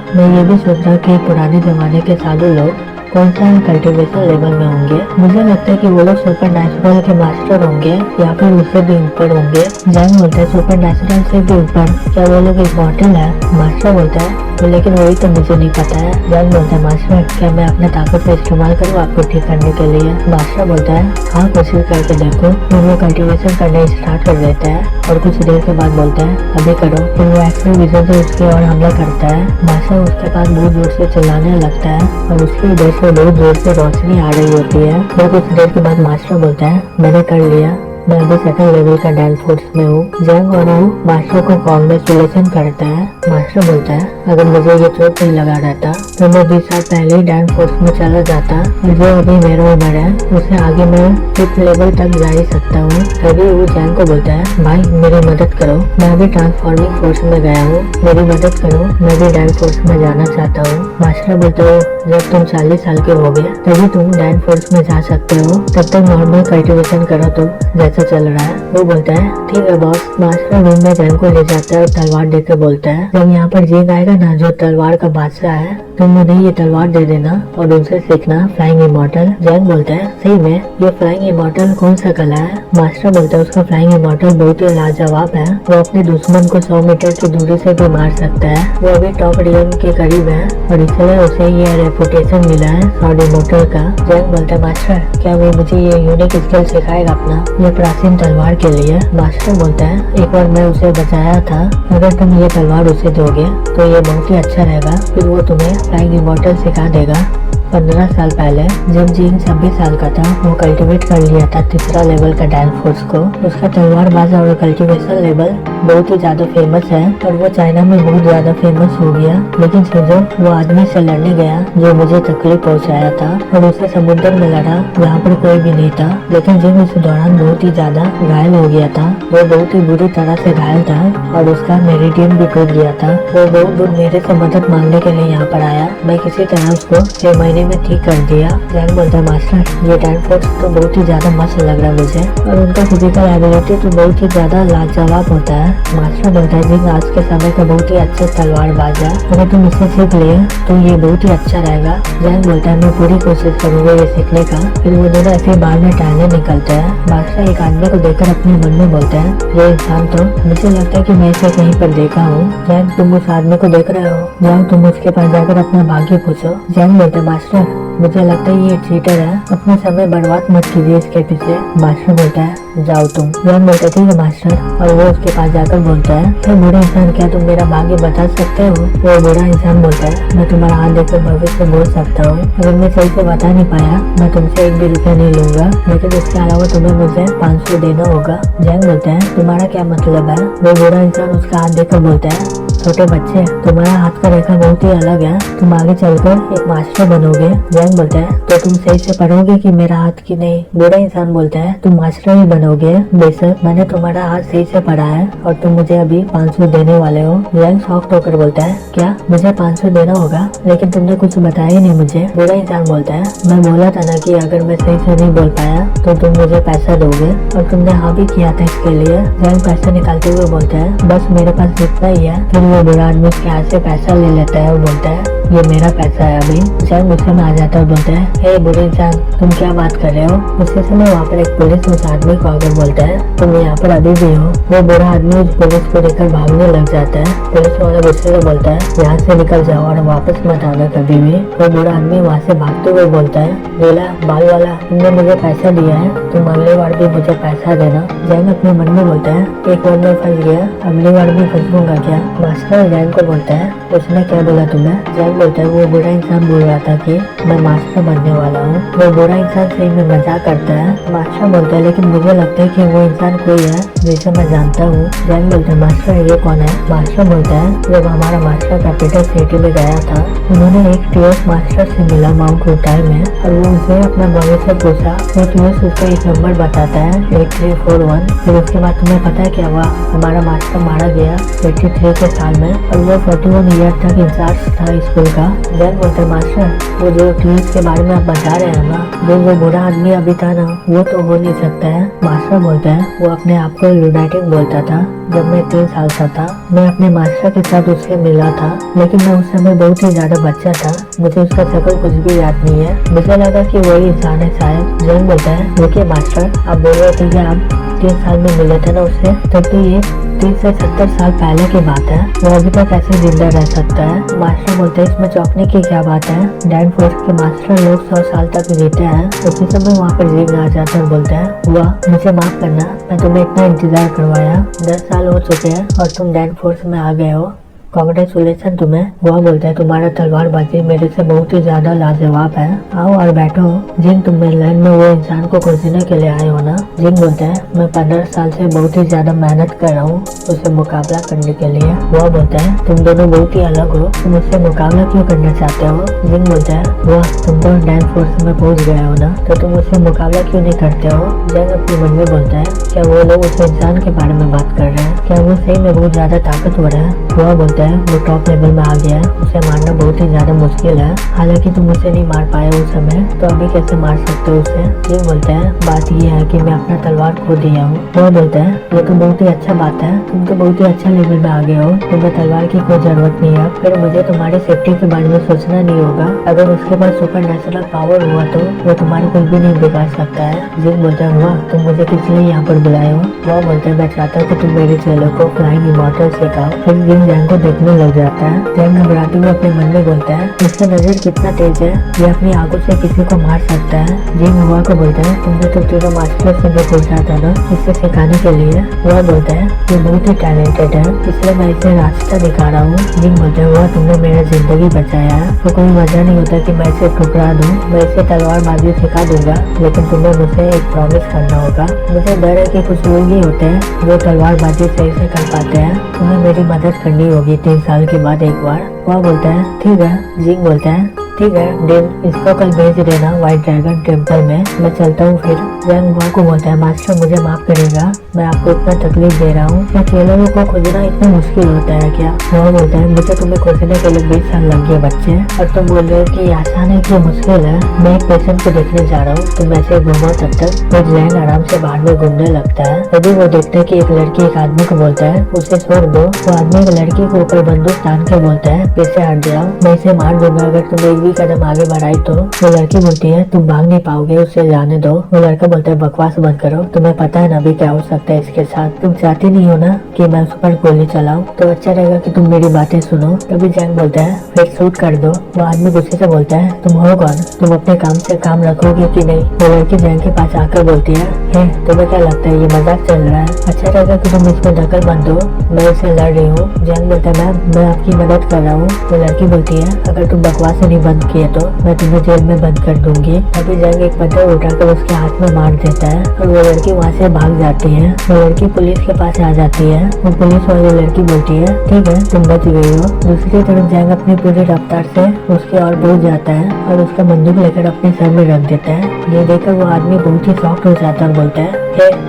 मैं ये भी सोच रहा कि पुराने जमाने के साधु लोग कौन सा कल्टीवेशन लेवल में होंगे। मुझे लगता है कि वो लोग सुपर नेचुरल के मास्टर होंगे या फिर उससे भी ऊपर होंगे। जैन बोलता है सुपर नेचुरल से भी ऊपर, क्या वो लोग इम्पोर्टेंट है। मास्टर बोलता है तो लेकिन वही तो मुझे नहीं पता है। जैन बोलता है मास्टर क्या मैं अपने ताकत का इस्तेमाल करूँ आपको ठीक करने के लिए। मास्टर बोलता है हाँ कोशिश करके देखो। फिर वो कल्टीवेशन करना स्टार्ट कर देता है और कुछ देर के बाद बोलता है अभी करो। फिर वो एक्सरे विजन से उसके और हमला करता है। मास्टर उसके पास बहुत जोर से चिल्लाने लगता है और उसकी वजह से बहुत जोर से रोशनी आ रही होती है। फिर कुछ देर के बाद मास्टर बोलता है मैंने कर लिया, मैं अभी सेकंड लेवल का डैन फोर्स में हूँ। जंग और वो मास्टर को कॉन्ग्रेचुलेशन करता है। मास्टर बोलता है अगर मुझे ये चोट नहीं लगा रहता तो मैं 20 साल पहले ही डैन फोर्स में चला जाता, और जो अभी मेरा उम्र है उससे आगे मैं 5th लेवल तक जा ही सकता हूँ। तभी वो जंग को बोलता है भाई मेरी मदद करो, मैं अभी ट्रांसफॉर्मिंग फोर्स में गया हूँ, मेरी मदद करो, मैं भी डैन फोर्स में जाना चाहता हूँ। मास्टर बोलते हो जब तुम 40 साल के हो गए तभी तुम डैन फोर्स में जा सकते हो, तब तक नॉर्मल कल्टीवेशन करो तुम जैसा चल रहा है। वो बोलता है ठीक है बॉस। मास्टर रूम में जैन को ले जाता है और तलवार देकर बोलता है जब यहाँ पर जीन आएगा ना जो तलवार का बादशाह है तुम उन्हें ये तलवार दे देना और उनसे सीखना फ्लाइंग इमॉर्टल। जैन बोलता है सही में ये फ्लाइंग इमॉर्टल कौन सा कला है। मास्टर बोलता है उसका फ्लाइंग इमॉर्टल बहुत ही लाजवाब है, वो अपने दुश्मन को 100 मीटर की दूरी से भी मार सकता है। वो अभी टॉप रियम के करीब है और इसलिए उसे ये रेपुटेशन मिला है सॉर्ड इमॉर्टल का। जैन बोलता है मास्टर क्या वो मुझे ये यूनिक स्किल सिखाएगा अपना ये प्राचीन तलवार के लिए। मास्टर बोलता है एक बार मैं उसे बचाया था, अगर तुम ये तलवार उसे दोगे तो ये बहुत ही अच्छा रहेगा, फिर वो तुम्हें फ्लाइंग इमॉर्टल सिखा देगा। 15 साल पहले जब जीन 26 साल का था वो कल्टीवेट कर लिया था 3रा लेवल का डैन फोर्स को। उसका तलवारबाज और कल्टीवेशन लेवल बहुत ही ज्यादा फेमस है और वो चाइना में बहुत ज्यादा फेमस हो गया। लेकिन सोचो वो आदमी से लड़ने गया जो मुझे तकलीफ पहुंचाया था और उसे समुद्र में लड़ा जहाँ पर कोई भी नहीं था, लेकिन जिन उस दौरान बहुत ही ज्यादा घायल हो गया था। वो बहुत ही बुरी तरह से घायल था और उसका मेरिडियम भी टूट गया था। वो बहुत दूर मेरे से मदद मांगने के लिए यहाँ पर आया, मैं किसी तरह उसको 6 महीने में ठीक कर दिया। जैन बोलता है मास्टर ये डैन फोर्स तो बहुत ही ज्यादा मस्त लग रहा है मुझे और उनका फिजिकल एबिलिटी तो बहुत ही ज्यादा लाजवाब होता है। मास्टर बोलता है जिन आज के समय का बहुत ही अच्छा तलवारबाज है, अगर तुम इसे सीख लिए तो ये बहुत ही अच्छा रहेगा। जैन बोलता है मैं पूरी कोशिश करूंगा ये सीखने का। फिर वो दोनों ऐसे बाहर में टहलने निकलते हैं। मास्टर एक आदमी को देखकर अपने मन में बोलते हैं ये इंसान तो मुझे लगता है कि मैं इसे कहीं पर देखा हूँ। जैन तुम उस आदमी को देख रहे हो, जाओ तुम उसके पास जाकर अपना भाग्य पूछो। जैन बोलते है मास्टर मुझे लगता है ये चीटर है, अपना समय बर्बाद मत कीजिए इसके पीछे। मास्टर बोलता है जाओ तुम। जैन बोलता है ठीक है मास्टर, और वो उसके पास जाकर बोलता है हे बुरा इंसान क्या तुम मेरा भाग्य बता सकते हो। वो बुरा इंसान बोलता है मैं तुम्हारा हाथ देखकर भविष्य बोल सकता हूँ, अगर मैं सही से बता नहीं पाया मैं तुमसे 1 भी रुपया नहीं लूंगा, लेकिन उसके अलावा तुम्हें मुझे 500 देना होगा। जैन बोलता है तुम्हारा क्या मतलब है। वो बुरा इंसान उसका हाथ देखकर बोलता है छोटे बच्चे, तुम्हारा हाथ का रेखा बहुत ही अलग है, तुम आगे चलकर एक मास्टर बनोगे। जैंग बोलता है तो तुम सही से पढ़ोगे कि मेरा हाथ की नहीं। बूढ़ा इंसान बोलता है तुम मास्टर ही बनोगे, बेशक मैंने तुम्हारा हाथ सही से पढ़ा है और तुम मुझे अभी 500 देने वाले हो। जैंग शॉक होकर बोलता है क्या मुझे 500 देना होगा, लेकिन तुमने कुछ बताया ही नहीं मुझे। बूढ़ा इंसान बोलता है मैं बोला था ना कि अगर मैं सही से नहीं बोल पाया तो तुम मुझे पैसा दोगे, और तुमने हाँ भी किया था इसके लिए। जैंग पैसा निकालते हुए बोलता है बस मेरे पास इतना ही है। फिर वो बूढ़ा आदमी उसके हाथ से पैसा ले लेता है और बोलता है ये मेरा पैसा है अभी। जैंग गुस्से में आ जाता है और बोलता है हे बूढ़े इंसान तुम क्या बात कर रहे हो। उसी समय वहाँ पर एक पुलिस उस आदमी को आकर बोलता है तुम यहाँ पर अभी भी हो। वो बूढ़ा आदमी उस पुलिस को देखकर भागने लग जाता है। पुलिस वाला गुस्से से बोलता है यहाँ से निकल जाओ और वापस मत आना कभी भी। वो बूढ़ा आदमी वहाँ से भागते हुए बोलता है बोला बाल वाला तुमने मुझे पैसा दिया है, तुम अगली बार भी मुझे पैसा देना। जैंग अपने मन में बोलता है एक बार मैं फंस गया, अगली बार भी फंसूंगा क्या। मास्टर जैंग को बोलता है उसने क्या बोला तुम्हें। जैंग बोलता है वो बूढ़ा इंसान बोल रहा था कि मैं मास्टर बनने वाला हूँ। वो बूढ़ा इंसान सही में मजाक करता है। मास्टर बोलता है लेकिन मुझे लगता है कि वो इंसान कोई है जिसे मैं जानता हूँ। जैंग बोलता है मास्टर ये कौन है। मास्टर बोलता है जब हमारा मास्टर कैपिटल सिटी में गया था उन्होंने एक टीएस मास्टर से मिला माउंट रुटाई में और वो उनसे अपना भविष्य पूछा। वो टीएस उसको एक नंबर बताता है 8341। फिर उसके बाद तुम्हें पता है क्या हुआ, हमारा मास्टर मारा गया 83 के साल में और वो 41 ईयर तक इंचार्ज था स्कूल का। जैंग बोलता है मास्टर वो जो टीएस के बारे में आप बता रहे हैं ना, जो वो बूढ़ा आदमी अभी था ना वो तो हो नहीं सकता है। मास्टर बोलता है वो अपने आप को लुनाटिक बोलता था। जब मैं 3 साल का था मैं अपने मास्टर के साथ उससे मिला था, लेकिन मैं उस समय बहुत ही ज्यादा बच्चा था, मुझे उसका शक्ल कुछ भी याद नहीं है। मुझे लगा कि वही इंसान है शायद। जैंग बोलता है देखिए मास्टर आप बोल रहे थे कि आप 3 साल में मिले थे ना उससे, तब तो ये 30 से 70 साल पहले की बात है, वो अभी तक ऐसे जिंदा रह सकता है। मास्टर बोलते हैं इसमें चौंकने की क्या बात है, डैन फोर्स के मास्टर लोग 100 साल तक जीते हैं। उसी समय वहाँ पर जिंग आ जाता है और बोलता है हुआ मुझे माफ करना, मैं तुम्हें इतना इंतजार करवाया, 10 साल हो चुके हैं और तुम डैन फोर्स में आ गए हो, कांग्रेचुलेशन तुम्हें। वह बोलता है तुम्हारा तलवारबाजी मेरे से बहुत ही ज्यादा लाजवाब है, आओ और बैठो। जिंग तुम मेरे लाइन में वो इंसान को खोजने के लिए आए हो ना। जिंग बोलता है मैं 15 साल से बहुत ही ज्यादा मेहनत कर रहा हूँ उससे मुकाबला करने के लिए। वह बोलता है तुम दोनों बहुत ही अलग हो, तुम उससे मुकाबला क्यों करना चाहते हो। जिंग बोलता है वह तुम तो डैन फोर्स में पहुँच गए हो ना, तो तुम उससे मुकाबला क्यों नहीं करते हो। जिंग अपने मन में बोलता है क्या वो लोग उस इंसान के बारे में बात कर रहे हैं, क्या वो सही में बहुत ज्यादा ताकतवर है। वह बोलता है वो टॉप लेवल में आ गया है, उसे मारना बहुत ही ज्यादा मुश्किल है, हालांकि तुम उसे नहीं मार पाए उस समय, तो अभी कैसे मार सकते हो उसे। ये बोलता है बात ये है कि मैं अपना तलवार खो दिया हूँ। वो बोलता है ये तो बहुत ही अच्छा बात है, तुम तो बहुत ही अच्छा लेवल में आ गए हो, तुम्हें तलवार की कोई जरूरत नहीं है, फिर मुझे तुम्हारी सेफ्टी के बारे में सोचना नहीं होगा। अगर उसके पास सुपर नेचुरल पावर हुआ तो वो तुम्हारे कुछ भी नहीं बिगाड़ सकता है। जिंग बोलता है हुआ तुम मुझे किस लिए यहाँ पर बुलाए हो। वो बोलता है मैं चाहता हूँ कि तुम मेरे चेलों को फ्लाइंग इमॉर्टल सिखाओ। फिर जिंग जैंग को देखने लग जाता है। जैंग घबराते हुए अपने मन में बोलता है इसका नजर कितना तेज है, ये अपनी आंखों से किसी को मार सकता है। जिंग हुआ को बोलता है तुमने तो तीनों मास्टर से जो पूछा था ना इसे सिखाने के लिए। वह बोलता है ये बहुत ही टैलेंटेड है, इसलिए मैं इसे रास्ता दिखा रहा हूँ। जिंग बोलता है हुआ तुमने मेरा जिंदगी बचाया है, तो कोई वजह नहीं होता कि मैं इसे ठुकरा दूँ, मैं इसे तलवारबाजी सिखा दूंगा, लेकिन तुम्हें मुझे एक प्रॉमिस करना होगा। मुझे डर है कि कुछ लोग ही होते हैं जो तलवारबाजी सही से कर पाते हैं, तुम्हें मेरी मदद करनी होगी 3 साल के बाद एक बार। वह बोलता है ठीक है। जिंग बोलता है ठीक है डील, इसको कल भेज देना व्हाइट ड्रैगन टेम्पल में, मैं चलता हूँ फिर। जैंग हुआ को बोलता है मास्टर मुझे माफ करेगा, मैं आपको इतना तकलीफ दे रहा हूँ, क्या चेलों को खोजना इतना मुश्किल होता है क्या। वह बोलता है मुझे तुम्हें खोजने के लिए 20 साल लग गए बच्चे, और तुम बोल रहे हो कि आसान है कि मुश्किल है। मैं एक पेशेंट को देखने जा रहा हूँ, तुम ऐसे घूमो तब तक। फिर जैंग आराम से बाहर में घूमने लगता है। तभी वो देखता है कि एक लड़की एक आदमी को बोलता है उसे छोड़ दो। वो आदमी एक लड़की को ऊपर बंदूक तान के बोलता है पीछे हट जाओ, मैं इसे मार दूंगा अगर तुम एक भी कदम आगे बढ़ाई तो। वो लड़की बोलती है तुम भाग नहीं पाओगे, उसे जाने दो। वो लड़का बोलता है बकवास बंद करो, तुम्हें पता है ना अभी क्या हो सकता है इसके साथ, तुम चाहती नहीं हो ना कि मैं उस पर गोली चलाऊं, तो अच्छा रहेगा कि तुम मेरी बातें सुनो। तभी जैंग बोलता है फिर शूट कर दो। वो आदमी गुस्से से बोलता है तुम हो कौन, तुम अपने काम से काम रखोगे कि नहीं। वो लड़की जैंग के पास आकर बोलती है तुम्हें क्या लगता है ये मजाक चल रहा है, अच्छा रहेगा कि तुम इसमें दखल मत दो, मैं इससे लड़ रही हूँ। जैंग बोलता है मैं आपकी मदद कर रहा हूँ। वो लड़की बोलती है अगर तुम बकवास नहीं बंद किए तो मैं तुम्हें जेल में बंद कर दूंगी। अभी जैंग एक पत्थर उठाकर उसके हाथ में मार देता है और वो लड़की वहाँ से भाग जाती है। वो लड़की पुलिस के पास आ जाती है। वो पुलिस वाली लड़की बोलती है ठीक है तुम बच गई हो। दूसरी तरफ जैंग अपनी पूरी रफ्तार से उसके और पहुंच जाता है और उसका बंदूक लेकर अपने सर में रख देता है। ये देखकर वो आदमी बहुत ही शॉक्ड हो जाता है और बोलता है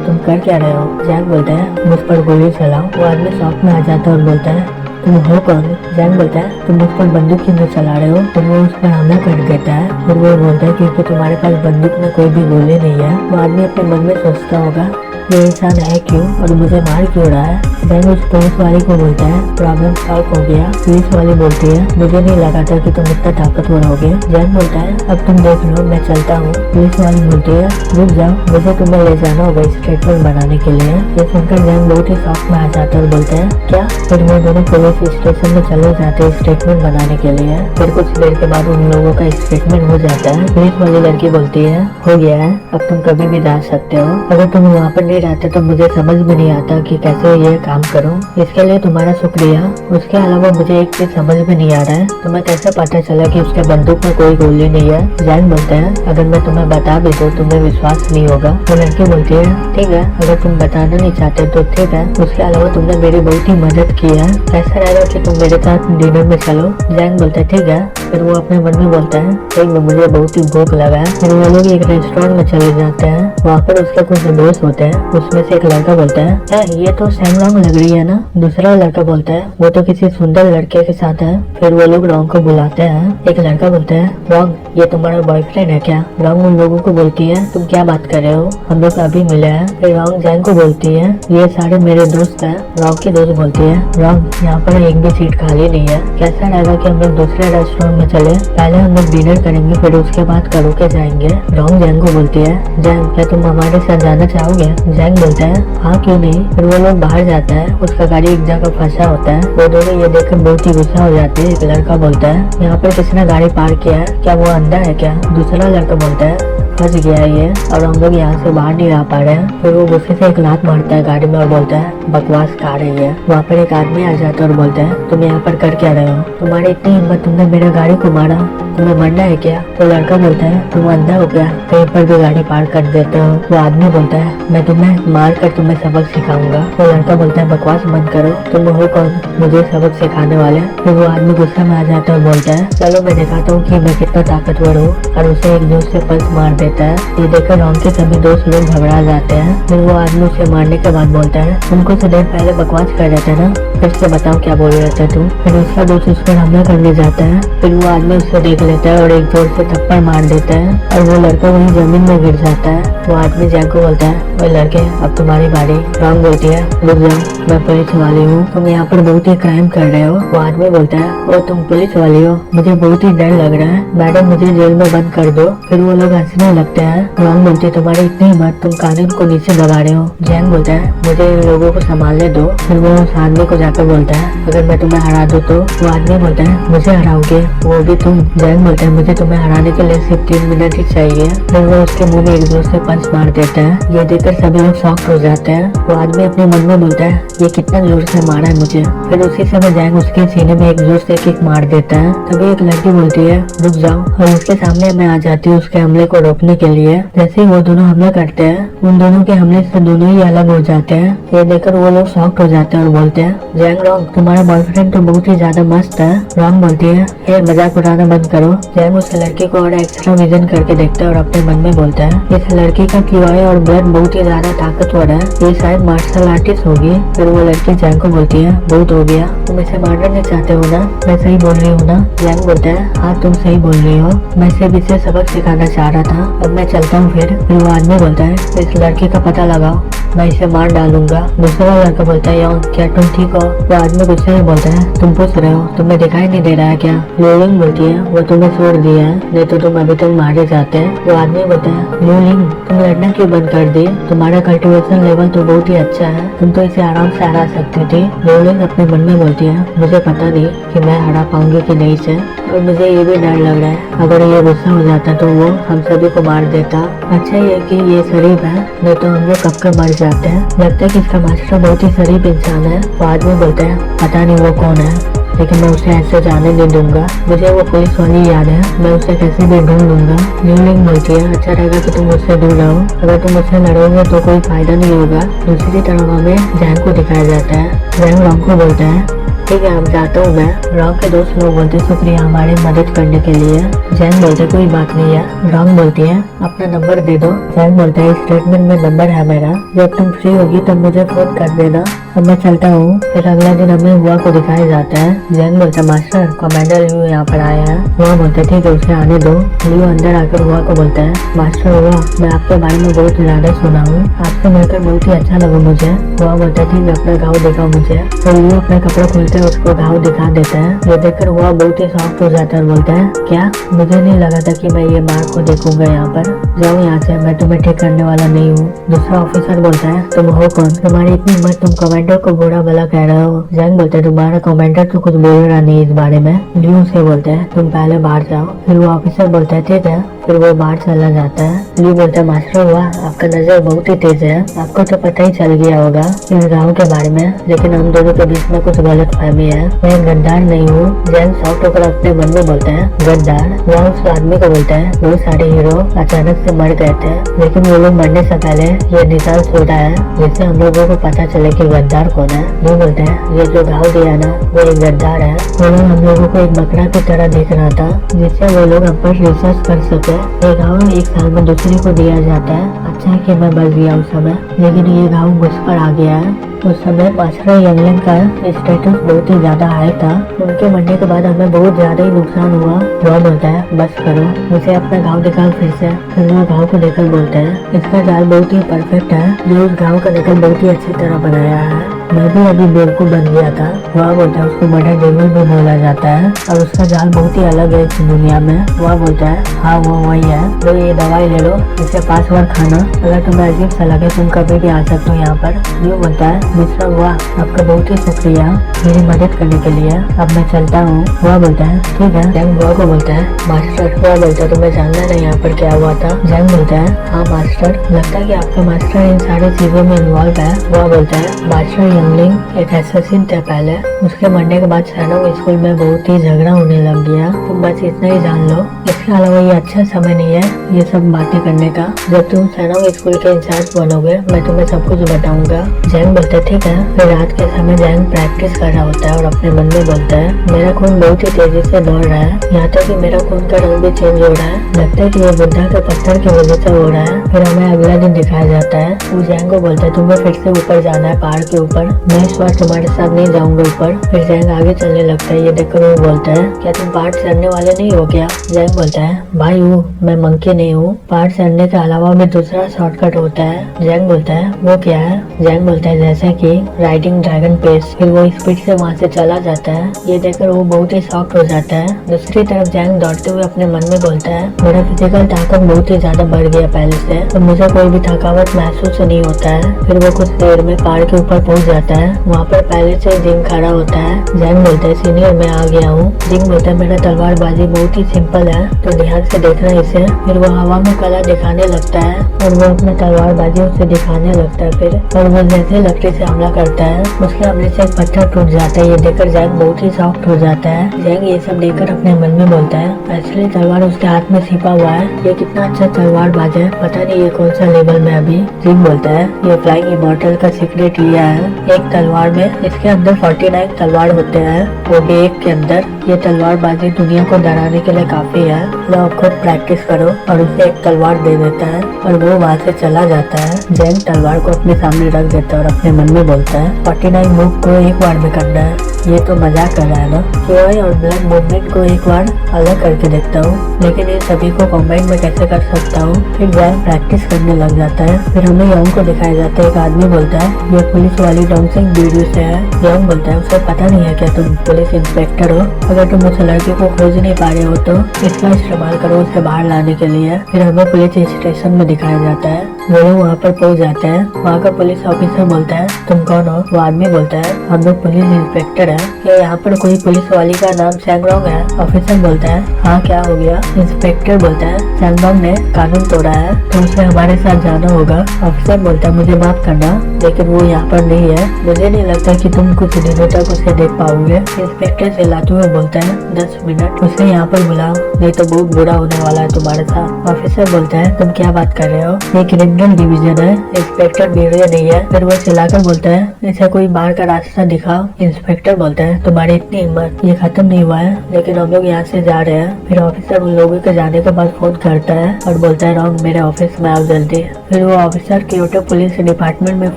तुम कर क्या रहे हो। जैंग बोलता है मुझ पर गोली चलाओ। वो आदमी शॉक में आ जाता है और बोलता है तुम हो कौन। जैंग बोलता है तुम मुझ पर बंदूक क्यों चला रहे हो। तो वो उस पर हमला कर देता है और वो बोलता है क्योंकि तुम्हारे पास बंदूक में कोई भी गोली नहीं है। वो आदमी अपने मन में सोचता होगा ये इंसान है क्यों और मुझे मार क्यों रहा है। जैंग उस पुलिस वाली को बोलता है प्रॉब्लम सॉल्व हो गया। पुलिस वाली बोलती है मुझे नहीं लगा था कि तुम इतना ताकतवर होगे। जैंग बोलता है अब तुम देख लो मैं चलता हूँ। पुलिस वाली बोलती है रुक जाओ मुझे तुम्हें ले जाना होगा स्टेटमेंट बनाने के लिए। ये सुनकर जैंग बहुत ही शौक में आ जाता है और बोलते हैं क्या। फिर वो दोनों पुलिस स्टेशन में चले जाते हैं स्टेटमेंट बनाने के लिए। फिर कुछ देर के बाद उन लोगों का स्टेटमेंट हो जाता है। पुलिस वाली लड़की बोलती है हो गया है अब तुम कभी भी जा सकते हो। अगर तुम वहाँ पर नहीं रहते तो मुझे समझ में नहीं आता कि कैसे ये काम करूं। इसके लिए तुम्हारा शुक्रिया। उसके अलावा मुझे एक चीज समझ में नहीं आ रहा है तुम्हें कैसे पता चला कि उसके बंदूक में कोई गोली नहीं है। जैंग बोलता है अगर मैं तुम्हें बता भी दूं तुम्हें विश्वास नहीं होगा। वो लड़की बोलती है ठीक है अगर तुम बताना नहीं चाहते तो ठीक है। उसके अलावा तुमने मेरी बहुत ही मदद की है। ऐसा रहेगा कि तुम मेरे साथ डिनर में चलो। जैंग बोलता है ठीक है। फिर वो अपने मन में बोलता है ठीक है मुझे बहुत ही भूख लगा है। फिर वो लोग एक रेस्टोरेंट में चले जाते हैं। वहाँ पर उसके कुछ दोस्त होते हैं। उसमें से एक लड़का बोलता है ये तो सैम रॉन्ग लग रही है ना। दूसरा लड़का बोलता है वो तो किसी सुंदर लड़के के साथ है। फिर वो लोग रॉन्ग को बुलाते हैं। एक लड़का बोलता है रॉन्ग ये तुम्हारा बॉयफ्रेंड है क्या। रॉन्ग उन लोगों को बोलती है तुम क्या बात कर रहे हो हम लोग अभी मिले हैं। फिर रॉन्ग जैंग को बोलती है ये सारे मेरे दोस्त हैं। रॉन्ग की दोस्त बोलती है रॉन्ग यहाँ पर एक भी सीट खाली नहीं है। कैसा रहेगा कि हम लोग दूसरे रेस्टोरेंट में चले। पहले हम लोग डिनर करेंगे फिर उसके बाद करो के जाएंगे। रॉन्ग जैंग को बोलती है जैंग क्या तुम हमारे साथ जाना चाहोगे। जैंग बोलता है हाँ क्यों नहीं। फिर वो लोग बाहर जाता है। उसका गाड़ी एक जगह फंसा होता है। वो दोनों ये देखकर बहुत ही गुस्सा हो जाते हैं। एक लड़का बोलता है यहाँ पर किसी ने गाड़ी पार्क किया है क्या वो अंधा है क्या। दूसरा लड़का बोलता है फंस गया है ये और हम लोग यहाँ से बाहर नहीं आ पा रहे हैं। फिर वो गुस्से से एक लात मारता है गाड़ी में और बोलता है बकवास खा रही है। वहाँ पर एक आदमी आ जाता है और बोलता है तुम यहाँ पर कर क्या रहे हो। तुम्हारी इतनी हिम्मत तुमने मेरे गाड़ी को मारा तुम्हें मरना है क्या। तो लड़का बोलता है तुम अंधा हो क्या कहीं पर भी गाड़ी पार्क कर देते हो। वो आदमी बोलता है मैं तुम्हें मार कर तुम्हें सबक सिखाऊंगा। तो लड़का बोलता है बकवास बंद करो तुम हो कौन मुझे सबक सिखाने वाले। फिर वो आदमी गुस्सा में आ जाता है और बोलता है चलो मैं दिखाता हूँ कि मैं कितना ताकतवर हूँ और उसे एक दोस्त से पंच मार देता है। ये देखकर रॉन्ग के सभी दोस्त लोग घबरा जाते हैं। फिर वो आदमी उसे मारने के बाद बोलता है तुम कुछ देर पहले बकवास कर रहे थे ना फिर से बताओ क्या बोल रहे थे तुम। फिर उसका दोस्त उस पर हमला करने जाता है। फिर वो आदमी उससे देख लेता है और एक जोर से थप्पड़ मार देता है और वो लड़का वहीं जमीन में गिर जाता है। वो आदमी जैक को बोलता है वो लड़के अब तुम्हारी बारी। रॉन्ग बोलती है रुक जाओ मैं पुलिस वाली हूँ तुम यहाँ पर बहुत ही क्राइम कर रहे हो। वो आदमी बोलता है वो तुम पुलिस वाली हो मुझे बहुत ही डर लग रहा है मैडम मुझे जेल में बंद कर दो। फिर वो लोग हंसने लगते हैं। रॉन्ग बोलती है तुम्हारी इतनी हिम्मत तुम कानून को नीचे दबा रहे हो। जैंग बोलता है मुझे इन लोगों को संभालने दो। फिर वो उस आदमी को जाकर बोलता है अगर मैं तुम्हें हरा दूं तो। वो आदमी बोलता है मुझे हराओगे वो भी तुम। जैंग बोलता है मुझे तुम्हें हराने के लिए सिर्फ 3 मिनट ही चाहिए। फिर वो उसके मुंह में एक जोर से पंच मार देता है। ये देखकर सभी लोग शॉक हो जाते हैं। वो आदमी अपने मन में बोलता है ये कितना जोर से मारा है मुझे। फिर उसी समय जैंग उसके सीने में एक जोर से किक मार देता है। तभी एक लड़की बोलती है रुक जाओ और उसके सामने मैं आ जाती हूँ उसके हमले को रोकने के लिए। जैसे ही वो दोनों हमला करते हैं उन दोनों के हमले से दोनों ही अलग हो जाते हैं। ये देखकर वो लोग शॉक्ड हो जाते हैं और बोलते हैं जैंग रॉन्ग तुम्हारा बॉयफ्रेंड तो बहुत ही ज्यादा मस्त है। रॉन्ग बोलती है ये मजाक उड़ाना बंद करो। जैंग उस लड़की को और एक्स्ट्रा विजन करके देखता है और अपने मन में बोलता है इस लड़की का क्यूआई और ब्लड बहुत ही ज्यादा ताकतवर है ये शायद मार्शल आर्टिस्ट होगी। फिर वो लड़की जैंग को बोलती है बहुत हो गया तुम इसे मारना नहीं चाहते हो ना मैं सही बोल रही हूँ ना। जैंग बोलता है हाँ तुम सही बोल रही हो मैं सिर्फ इसे सबक सिखाना चाह रहा था अब मैं चलता हूँ। फिर वो आदमी बोलता है इस लड़की का पता लगाओ मैं इसे मार डालूंगा। दूसरा लड़का बोलता है यौन क्या तुम ठीक हो। वो आदमी गुस्से में बोलता है तुम पूछ रहे हो तुम्हें दिखाई नहीं दे रहा है क्या। लोलिंग बोलती है वो तुम्हें छोड़ दिया है नहीं तो तुम अभी तक मारे जाते हैं। वो आदमी बोलता है लोलिंग तुम लड़ना क्यों बंद कर दी तुम्हारा कल्टीवेशन लेवल तो बहुत ही अच्छा है तुम तो इसे आराम से हरा सकती थी। लोलिंग अपने मन में बोलती है मुझे पता नहीं कि मैं हरा पाऊंगी कि नहीं से और मुझे ये भी डर लग रहा है अगर ये गुस्सा हो जाता तो वो हम सभी को मार देता। अच्छा ये कि ये शरीफ है नहीं तो हम लोग कब का मर जाते हैं। लगता है कि इसका मास्टर बहुत ही शरीफ इंसान है। वो आदमी बोलता है पता नहीं वो कौन है। लेकिन मैं उसे ऐसे जाने नहीं दूंगा। मुझे वो पुलिस वाली याद है, मैं उसे कैसे भी ढूंढ लूंगा। न्यूलिंग बोलती है अच्छा रहेगा कि तुम मुझसे दूर रहो, अगर तुम मुझसे लड़ोगे तो कोई फायदा नहीं होगा। दूसरी तरफ हमें जैंग को दिखाया जाता है। जैंग रॉन्ग को बोलता है ठीक है अब जाता हूँ मैं। रॉन्ग के दोस्त लोग बोलते शुक्रिया हमारी मदद करने के लिए। जैंग बोलते कोई बात नहीं है। रॉन्ग बोलती है अपना नंबर दे दो। जैंग बोलता है स्टेटमेंट में नंबर है मेरा, जब तुम फ्री होगी तब मुझे फोन कर देना। अब मैं चलता हूँ। फिर अगला दिन हमें हुआ को दिखाया जाता है। जैंग बोलता है मास्टर कमांडर लियो यहाँ पर आया है। हुआ बोलता है ठीक है उसे आने दो। लियो अंदर आकर हुआ को बोलता है मास्टर हुआ मैं आपके बारे में बहुत ज्यादा सुना हूँ, आपसे मिलकर बहुत ही अच्छा लगा मुझे। हुआ बोलता है ठीक है अपना घाव दिखाओ मुझे। तो लियो अपने कपड़े खोलते हैं उसको घाव दिखा देता है। ये देखकर हुआ बहुत ही सॉफ्ट हो जाता है और बोलता है क्या मुझे नहीं लगा था कि मैं ये मार्क को देखूंगा यहाँ पर, जाओ यहाँ से मैं तुम्हें ठीक करने वाला नहीं हूँ। दूसरा ऑफिसर बोलता है तुम हो कौन, तुम्हारी इतनी हिम्मत तुम कमांडर को बुरा भला कह रहे हो। जैंग बोलते है तुम्हारा कमांडर तो कुछ बोल रहा नहीं इस बारे में। लियो से बोलते हैं तुम पहले बाहर जाओ। फिर वो ऑफिसर बोलता है ठीक है। फिर वो बाहर चला जाता है। लियो बोलता है मास्टर हुआ आपका नजर बहुत ही तेज है, आपको तो पता ही चल गया होगा इस गाँव के बारे में, लेकिन हम दोनों के बीच में कुछ गलत फहमी है, मैं गद्दार नहीं हूँ। जैंग सॉफ्ट होकर अपने मन में बोलता है गद्दार। वह उस आदमी को बोलता है बहुत सारे हीरो अचानक से मर गए थे, लेकिन वो लोग मरने से पहले ये निशान छोड़ा है जिससे हम लोगों को पता चले कि गद्दार कौन है। वो बोलते हैं ये जो घाव दिया ना वो एक गद्दार है, वो लोग हम लोगों को एक बकरा की तरह देख रहा था जिससे वो लोग हम पर रिसर्च कर सके। ये घाव एक साल में दूसरे को दिया जाता है। अच्छा है कि मैं बच गया उस समय, लेकिन ये घाव मुझ पर आ गया है। उस समय मास्टर यंगलिंग का स्टेटस बहुत ही ज्यादा हाई था, उनके मरने के बाद हमें बहुत ज्यादा ही नुकसान हुआ। वह बोलता है बस करो मुझे अपना घाव दिखाओ फिर से। फिर वो घाव को लेकर बोलते हैं इसका जाल बहुत ही परफेक्ट है, जो उस घाव का लेकर बहुत ही अच्छी तरह बनाया है। मैं भी अभी बेवकूफ बन गया था। वह बोलता है उसको मर्डर डेविल भी बोला जाता है और उसका जाल बहुत ही अलग है इस दुनिया में। वह बोलता है हाँ वो वही है, लो ये दवाई ले लो, इसे 5 बार खाना, अगर तुम्हें अजीब सा लगे तुम कभी भी आ सकते हो यहाँ पर। ये बोलता है मिस्टर हुआ आपका बहुत ही शुक्रिया मेरी मदद करने के लिए, अब मैं चलता हूँ। वह बोलता है ठीक है। जैंग हुआ को बोलता है मास्टर। वह बोलता है तुम्हें जानना है यहाँ पर क्या हुआ था। जैंग बोलता है हाँ मास्टर, लगता है कि आपका मास्टर इन सारी चीजों में इन्वॉल्व है। वह बोलता है मास्टर यंगलिंग एक एसेसिन थे पहले, उसके मरने के बाद सैनों स्कूल में बहुत ही झगड़ा होने लग गया, तुम बस इतना ही जान लो। इसके अलावा ये अच्छा समय नहीं है ये सब बातें करने का, जब तुम सैनों स्कूल के इंचार्ज बनोगे मैं तुम्हें सब कुछ बताऊंगा। जैंग बोलता है ठीक है। फिर रात के समय जैंग प्रैक्टिस कर रहा होता है और अपने मन में बोलता है मेरा खून बहुत ही तेजी से दौड़ रहा है, यहाँ तक कि मेरा खून का रंग भी चेंज हो रहा है, लगता है कि ये बुद्धा के पत्थर की वजह से हो रहा है। फिर हमें अगला दिन दिखाया जाता है। वो जैंग को बोलता है तुम्हें फिर से ऊपर जाना है पहाड़ के ऊपर, मैं इस बार तुम्हारे साथ नहीं जाऊंगा ऊपर। फिर जैंग आगे चलने लगता है। ये देखकर वो बोलता है क्या तुम पहाड़ चढ़ने वाले नहीं हो क्या। जैंग बोलता है भाई हूँ मैं मंकी नहीं हूँ, पहाड़ चढ़ने के अलावा भी दूसरा शॉर्टकट होता है। जैंग बोलता है वो क्या है। जैंग बोलता है जैसे कि राइडिंग ड्रैगन पेस। फिर वो स्पीड से वहाँ से चला जाता है। ये देखकर वो बहुत ही शॉक्ड हो जाता है। दूसरी तरफ जैंग दौड़ते हुए अपने मन में बोलता है मेरा फिजिकल ताकत बहुत ही ज्यादा बढ़ गया पहले से, तो मुझे कोई भी थकावट महसूस नहीं होता है। फिर वो कुछ देर में पहाड़ के ऊपर पहुँच जाता है। वहाँ पर पहले से जिंग खड़ा होता है। जैंग बोलता है सीनियर मैं आ गया हूँ। जिंग बोलता है मेरा तलवारबाजी बहुत ही सिंपल है तो ध्यान से देखना इसे। फिर वो हवा में कला दिखाने लगता है और वो अपने तलवारबाजी उसे दिखाने लगता है। फिर और वो जैसे लकड़ी से हमला करता है उसके हमले से एक पत्थर टूट जाता है। ये देखकर जैंग बहुत ही सॉफ्ट हो जाता है। जैंग ये सब देखकर अपने मन में बोलता है असली तलवार उसके हाथ में छिपा हुआ है, ये कितना अच्छा तलवारबाज है, पता नहीं ये कौन सा लेवल में अभी। जिंग बोलता है ये फ्लाइंग इमॉर्टल का सीक्रेट ये है, एक तलवार में इसके अंदर 49 तलवार होते हैं, वो भी एक के अंदर। ये तलवारबाजी दुनिया को डराने के लिए काफी है, लो आप खुद प्रैक्टिस करो। और उसे एक तलवार दे देता है और वो वहाँ से चला जाता है। जैंग तलवार को अपने सामने रख देता है और अपने मन में बोलता है 49 मूव को एक बार में करना है, ये तो मजाक कर रहा है ना। केवाई और ब्लड मूवमेंट को एक बार अलग करके देखता हूँ, लेकिन इन सभी को कॉम्बाइन में कैसे कर सकता हूँ। फिर जैंग प्रैक्टिस करने लग जाता है। फिर हमें यंग को दिखाया जाता है। एक आदमी बोलता है ये पुलिस वाली डांसिंग वीडियो से है। यंग बोलता है उसे पता नहीं है क्या तुम पुलिस इंस्पेक्टर हो, अगर तुम उस लड़के को खोज नहीं पा रहे हो तो इसका इस्तेमाल करो उसे बाहर लाने के लिए। फिर हमें पुलिस स्टेशन में दिखाया जाता है। वो लोग वहाँ पर पहुँच जाते हैं। वहाँ का पुलिस ऑफिसर बोलता है तुम कौन हो? वो आदमी बोलता है हम लोग पुलिस इंस्पेक्टर है। क्या यहाँ पर कोई पुलिस वाली का नाम सैंगरोंग है? ऑफिसर बोलता है हाँ क्या हो गया? इंस्पेक्टर बोलता है सैंगरोंग ने कानून तोड़ा है तो उसे हमारे साथ जाना होगा। ऑफिसर बोलता है मुझे माफ करना लेकिन वो यहाँ पर नहीं है। मुझे नहीं लगता कि तुम कुछ दिनों तक उसे देख पाओगे। इंस्पेक्टर चिल्लाते हुए बोलता है 10 मिनट उसे यहाँ पर बुलाओ नहीं तो बहुत बुरा होने वाला है तुम्हारे साथ। ऑफिसर बोलता है तुम क्या बात कर रहे हो? ये क्रिमिनल डिवीजन है, इंस्पेक्टर बीड़िया नहीं है। फिर वो चिल्लाकर बोलता है इसे कोई बाहर का रास्ता दिखाओ। इंस्पेक्टर बोलता है तुम्हारी इतनी हिम्मत, ये खत्म नहीं हुआ है लेकिन हम लोग यहाँ से जा रहे हैं। फिर ऑफिसर उन लोगों के जाने के बाद फोन करता है और बोलता है रॉन्ग मेरे ऑफिस में आओ जल्दी। फिर वो ऑफिसर क्योटो पुलिस डिपार्टमेंट में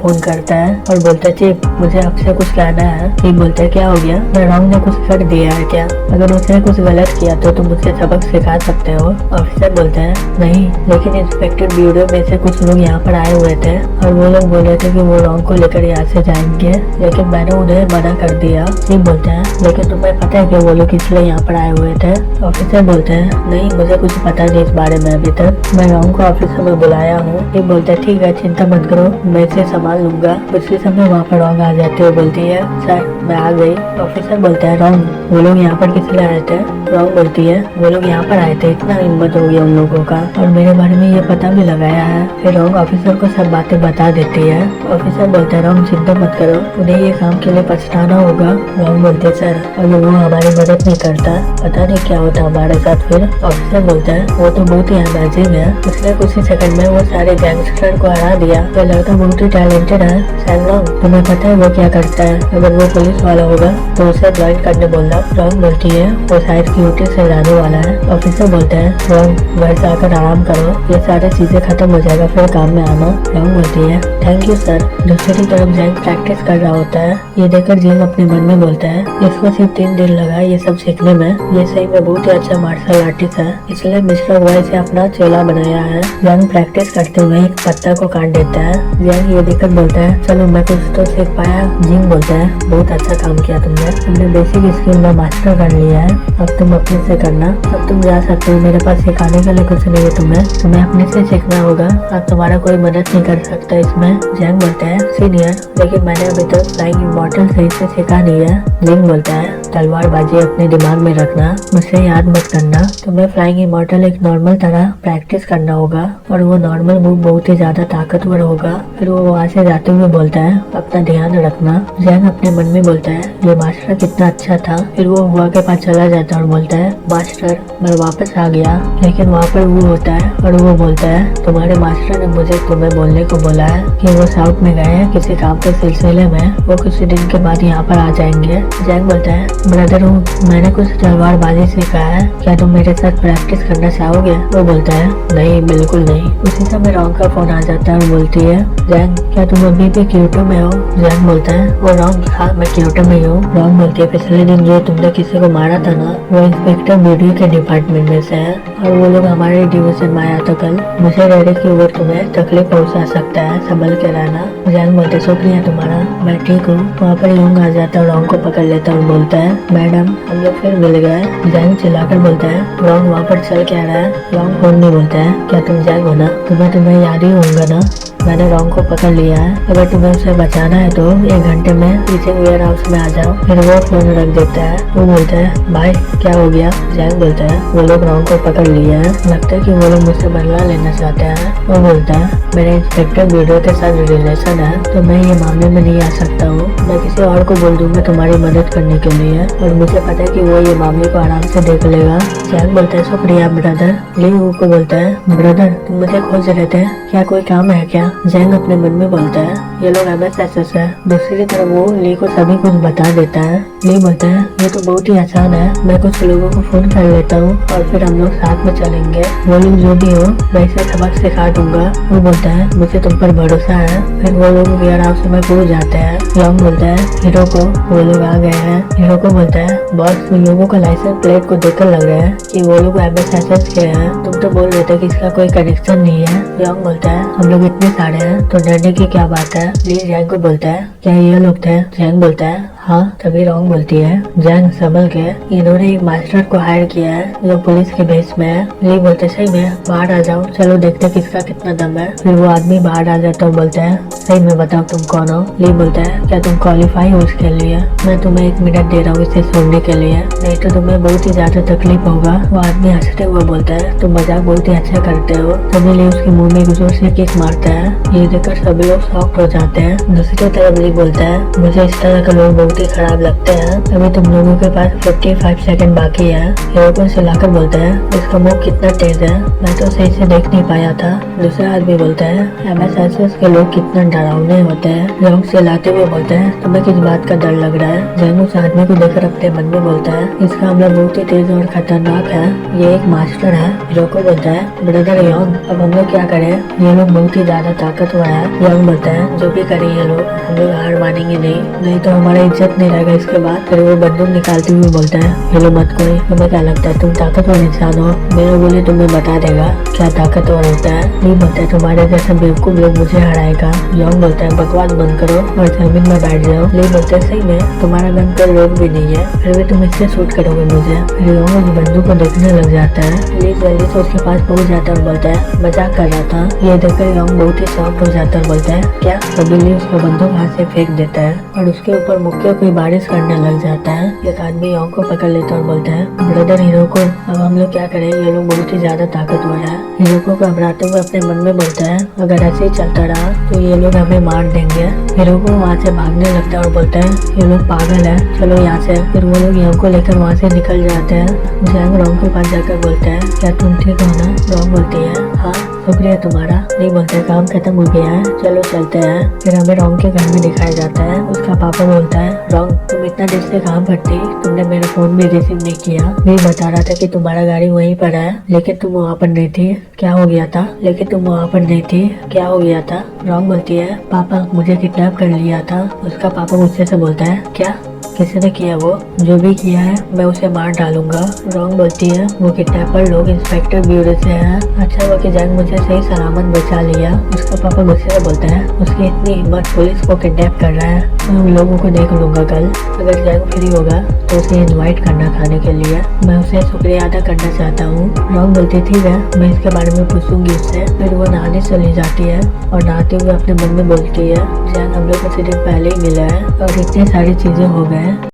फोन करता है और बोलता है चीफ मुझे आपसे कुछ कहना है। चीफ बोलता है क्या हो गया? रॉन्ग ने कुछ कर दिया है क्या? अगर उसने कुछ गलत किया तो तुम मुझसे सबक सिखा सकते हो। ऑफिसर बोलता है नहीं लेकिन इंस्पेक्टर ब्यूरो में से कुछ लोग यहाँ पर आए हुए थे और वो लोग बोल रहे थे कि वो रॉन्ग को लेकर यहाँ से जाएंगे लेकिन मैंने उन्हें मना कर दिया। चीफ बोलते हैं लेकिन तुम्हें पता है कि वो लोग इसलिए यहाँ पर आए हुए थे? ऑफिसर बोलते हैं नहीं मुझे कुछ पता नहीं इस बारे में अभी तक, मैं रॉन्ग को ऑफिस में बुलाया हूँ। चीफ बोलते हैं ठीक है चिंता मत करो मैं इसे संभाल लूंगा। उसी समय वहाँ पर रॉन्ग आ जाती है, बोलती है सर मैं आ गई। ऑफिसर बोलता है रॉन्ग वो लोग यहाँ पर किस लिए आए थे? रॉन्ग बोलती है वो लोग यहाँ पर आए थे, इतना हिम्मत हो गया उन लोगों का और मेरे बारे में ये पता भी लगाया है। फिर रॉन्ग ऑफिसर को सब बातें बता देती है। ऑफिसर बोलता है रॉन्ग चिंता मत करो उन्हें ये काम के लिए पछताना होगा। रॉन्ग बोलते सर और वो हमारी मदद नहीं करता, पता नहीं क्या होता हमारे साथ। फिर ऑफिसर बोलता है वो तो बहुत ही अमेजिंग है, उसने कुछ ही सेकंड में वो सारे गैंगस्टर को हरा दिया। वो लड़का बहुत ही टैलेंटेड है। सैंगरोंग तुम्हें पता है वो क्या करता है? अगर वो पुलिस वाला होगा तो उसे ज्वाइन करने बोलना। रॉन्ग बोलती है वो शायद ड्यूटी से जाने वाला है। ऑफिसर बोलता है रॉन्ग घर जाकर आराम करो, ये सारी चीजें खत्म हो जाएगा फिर काम में आना। रॉन्ग बोलती है थैंक यू सर। दूसरी तरफ जैंग प्रैक्टिस कर रहा होता है। ये देखकर जैंग अपने मन में बोलता है इसको सिर्फ 3 दिन लगा ये सब सीखने में, ये सही में बहुत ही अच्छा मार्शल आर्टिस्ट है इसलिए मिस्टर वाई से अपना चेला बनाया है। जैंग प्रैक्टिस करते हुए एक पत्ता को काट देता है। जैंग ये देखकर बोलता है चलो मैं कुछ तो सीख पाया। जिंग बोलता है बहुत अच्छा काम किया तुमने बेसिक स्किल में मास्टर कर लिया है, अब तुम अपने से करना। अब तुम जा सकते हो, मेरे पास सिखाने के लिए कुछ नहीं है तुम्हें अपने से सीखना होगा, अब तुम्हारा कोई मदद नहीं कर सकता इसमें। जैंग बोलता है सीनियर लेकिन मैंने अभी तक फ्लाइंग इमॉर्टल सही से सीखा नहीं है। जिंग बोलता है तलवारबाजी अपने दिमाग में रखना, मुझसे याद मत करना। तुम्हें फ्लाइंग इमॉर्टल एक नॉर्मल तरह प्रैक्टिस करना होगा और वो नॉर्मल मूव बहुत ही ज्यादा ताकतवर होगा। फिर वो वहाँ से जाते हुए बोलता है अपना ध्यान रखना। जैंग अपने मन में बोलता है ये मास्टर कितना अच्छा था। फिर वो हुआ के पास चला जाता है और बोलता है मास्टर मैं वापस आ गया। लेकिन वहाँ पर वो होता है और वो बोलता है तुम्हारे मास्टर ने मुझे तुम्हें बोलने को बोला है कि वो साउथ में गए हैं किसी काम के सिलसिले में, वो कुछ दिन के बाद यहाँ पर आ जाएंगे। जैंग बोलता है ब्रदर मैंने कुछ तलवारबाजी सीखा है, क्या तुम मेरे साथ प्रैक्टिस करना चाहोगे? वो बोलता है नहीं बिल्कुल नहीं। उसी समय रॉन्ग का फोन आ जाता है और बोलती है जैंग क्या तुम अभी भी क्योटो में हो? जैंग बोलता है वो रॉन्ग हाँ मैं क्योटो में हूँ। रॉन्ग बोलती है पिछले दिन जो तुमने किसी को मारा था ना वो इंस्पेक्टर वीडियो के डिपार्टमेंट में से है और वो लोग हमारे डिवीजन में आया था कल, मुझे डर है कि वो तुम्हें तकलीफ पहुंचा सकता है, संभल के रहना। जैंग बोलते शुक्रिया तुम्हारा, मैं ठीक हूँ। वहाँ पर रॉन्ग आ जाता है और रॉन्ग को पकड़ लेता है और बोलता है मैडम हम लोग फिर मिल गए। जैंग चिल्लाकर बोलता है रॉन्ग वहाँ पर चल क्या रहा है? रॉन्ग फोन नहीं बोलता है क्या तुम जैंग हो ना, तुम्हें याद ही होगा ना मैंने रॉन्ग को पकड़ लिया है, अगर तुम्हें उसे बचाना है तो 1 घंटे में टीचिंग वेयर हाउस में आ जाओ। फिर वो फोन रख देता है। वो बोलता है भाई क्या हो गया? जैंग बोलता है वो लोग रॉन्ग को पकड़ लिए हैं, लगता है कि वो लोग मुझसे बदला लेना चाहते हैं। वो बोलता है मेरे इंस्पेक्टर वीडियो के साथ रिलेशन है तो मैं ये मामले में नहीं आ सकता हूँ, मैं किसी और को बोल दूंगा तुम्हारी मदद करने के लिए और मुझे पता है कि वो ये मामले को आराम से देख लेगा। जैंग बोलता है शुक्रिया ब्रदर। ली को बोलता है ब्रदर तुम मुझे खोज रहे थे, क्या कोई काम है क्या? जैंग अपने मन में बोलता है ये लोग MSSS है। दूसरी तरफ वो ली को सभी कुछ बता देता है। ली बोलता है ये तो बहुत ही आसान है, मैं कुछ लोगों को फोन कर लेता हूँ और फिर हम लोग साथ में चलेंगे, वो लोग जो भी हो वैसे सबक सिखा दूंगा। वो बोलता है मुझे तुम पर भरोसा है। फिर वो लोग वेयर हाउस में पहुंच जाते हैं। रॉन्ग बोलता है हीरो को वो लोग आ गए हैं। हीरो को बोलता है बॉस उन लोगों का लाइसेंस प्लेट को देखकर लग रहा है कि वो लोग MSSS के हैं, तुम तो बोल रहे थे कि इसका कोई कनेक्शन नहीं है। रॉन्ग बोलता है हम लोग इतने सारे हैं तो डरने की क्या बात है। ली जैंग को बोलता है क्या ये लोग थे? जैंग बोलता है हाँ तभी रॉन्ग बोलती है जैंग संभल के, इन्होंने एक मास्टर को हायर किया है जो पुलिस के बेस में है। ली बोलते सही में बाहर आ जाओ, चलो देखते किसका कितना दम है। फिर वो आदमी बाहर आ जाता और बोलते हैं सही में बताओ तुम कौन हो। ली बोलता है क्या तुम क्वालिफाई हो इसके लिए? मैं तुम्हें 1 मिनट दे रहा हूँ इसे सुनने के लिए, नहीं तो तुम्हें बहुत ही ज्यादा तकलीफ होगा। वो आदमी हंसते हुए बोलता है तुम मजाक बहुत ही अच्छा करते हो। तभी ली उसके मुंह में जोर से किक मारता है। ये देखकर सभी लोग शॉक्ड हो जाते हैं। दूसरी तरफ ली बोलता है मुझे इस तरह के लोग बहुत ही खराब लगते हैं। अभी तुम लोगों के पास 55 सेकंड बाकी है। हीरो को चिल्लाकर बोलता है इसका मुंह कितना तेज है, मैं तो सही से देख नहीं पाया था। दूसरा आदमी बोलता है एमएसएसएस के लोग कितना डरावने होते हैं। रॉन्ग चिल्लाते हुए बोलता है तुम्हें किस बात का डर लग रहा है? जैंग उस आदमी को देखकर अपने मन में बोलता है इसका हमला बहुत ही तेज और खतरनाक है, ये एक मास्टर है। हीरो को बोलता है ब्रदर यंग अब हम लोग क्या करें, ये लोग बहुत ही ज्यादा ताकतवर है। यंग बोलता है जो भी करें ये लोग हम लोग हार मानेंगे नहीं तो हमारा इज्जत नहीं रहेगा इसके बाद। फिर वो बंदूक निकालते हुए बोलता है हेलो मत कोई, तुम्हें क्या लगता है तुम ताकतवर इंसान हो? मेरा गोली तुम्हें बता देगा क्या ताकतवर होता है। नहीं बोलता है तुम्हारे जैसा बेवकूफ लोग मुझे हराएगा। यंग बोलता है बकवास बंद करो और जमीन में बैठ जाओ। नहीं बोलता है सही में तुम्हारा गन पर लोग भी नहीं है, फिर भी तुम इससे शूट करोगे मुझे। फिर यंग उस बंदूक को देखने लग जाता है। ली जल्दी से उसके पास पहुंच जाता है और बोलता है मजाक कर रहा था। ये देखकर यंग बहुत ही शॉक्ड हो जाता है और बोलता है क्या? तभी ली उसको बंदूक हाथ से फेंक देता है और उसके ऊपर मुक्के की बारिश करने लग जाता है। एक आदमी यंग को पकड़ लेता है और बोलता है ब्रदर हीरो को अब हम लोग क्या करें, ये लोग बहुत ही ज्यादा ताकतवर है। हीरो को घबराते हुए अपने मन में बोलता है अगर ऐसे ही चलता रहा तो ये लोग हमें मार देंगे। हीरो को वहाँ से भागने लगता है और बोलता है ये लोग पागल है, चलो यहाँ से। फिर वो लोग यंग को लेकर वहाँ से निकल जाते हैं। जैंग रॉन्ग के पास जाकर बोलता है क्या तुम ठीक हो ना? रॉन्ग बोलती है हाँ शुक्रिया तुम्हारा। नहीं बोलते काम खत्म हो गया है, चलो चलते हैं। फिर हमें रॉन्ग के घर में दिखाया जाता है। उसका पापा बोलता है रॉन्ग तुम इतना देर से कहाँ पर थी, तुमने मेरा फोन भी रिसीव नहीं किया। मैं बता रहा था कि तुम्हारा गाड़ी वहीं पर है लेकिन तुम वहाँ पर नहीं थी, क्या हो गया था? लेकिन तुम वहाँ पर नहीं थी, क्या हो गया था? रॉन्ग बोलती है पापा मुझे किडनैप कर लिया था। उसका पापा गुस्से से बोलता है क्या किसने किया? वो जो भी किया है मैं उसे मार डालूंगा। रॉन्ग बोलती है वो किडनैपर लोग इंस्पेक्टर ब्यूरो से हैं। अच्छा हुआ कि जैंग मुझे सही सलामत बचा लिया। उसका पापा गुस्से से बोलता है उसकी इतनी हिम्मत, पुलिस को किडनैप कर रहा है। मैं उन लोगों को देख लूंगा कल, अगर जैंग फ्री होगा तो उसे इन्वाइट करना खाने के लिए, मैं उसे शुक्रिया अदा करना चाहता हूँ। रॉन्ग बोलती ठीक है मैं इसके बारे में पूछूंगी उससे। फिर वो नहाने चली जाती है और नहाते हुए अपने मन में बोलती है जैंग हम लोग को सिर्फ पहले ही मिला है और इतनी सारी चीजें हो गए।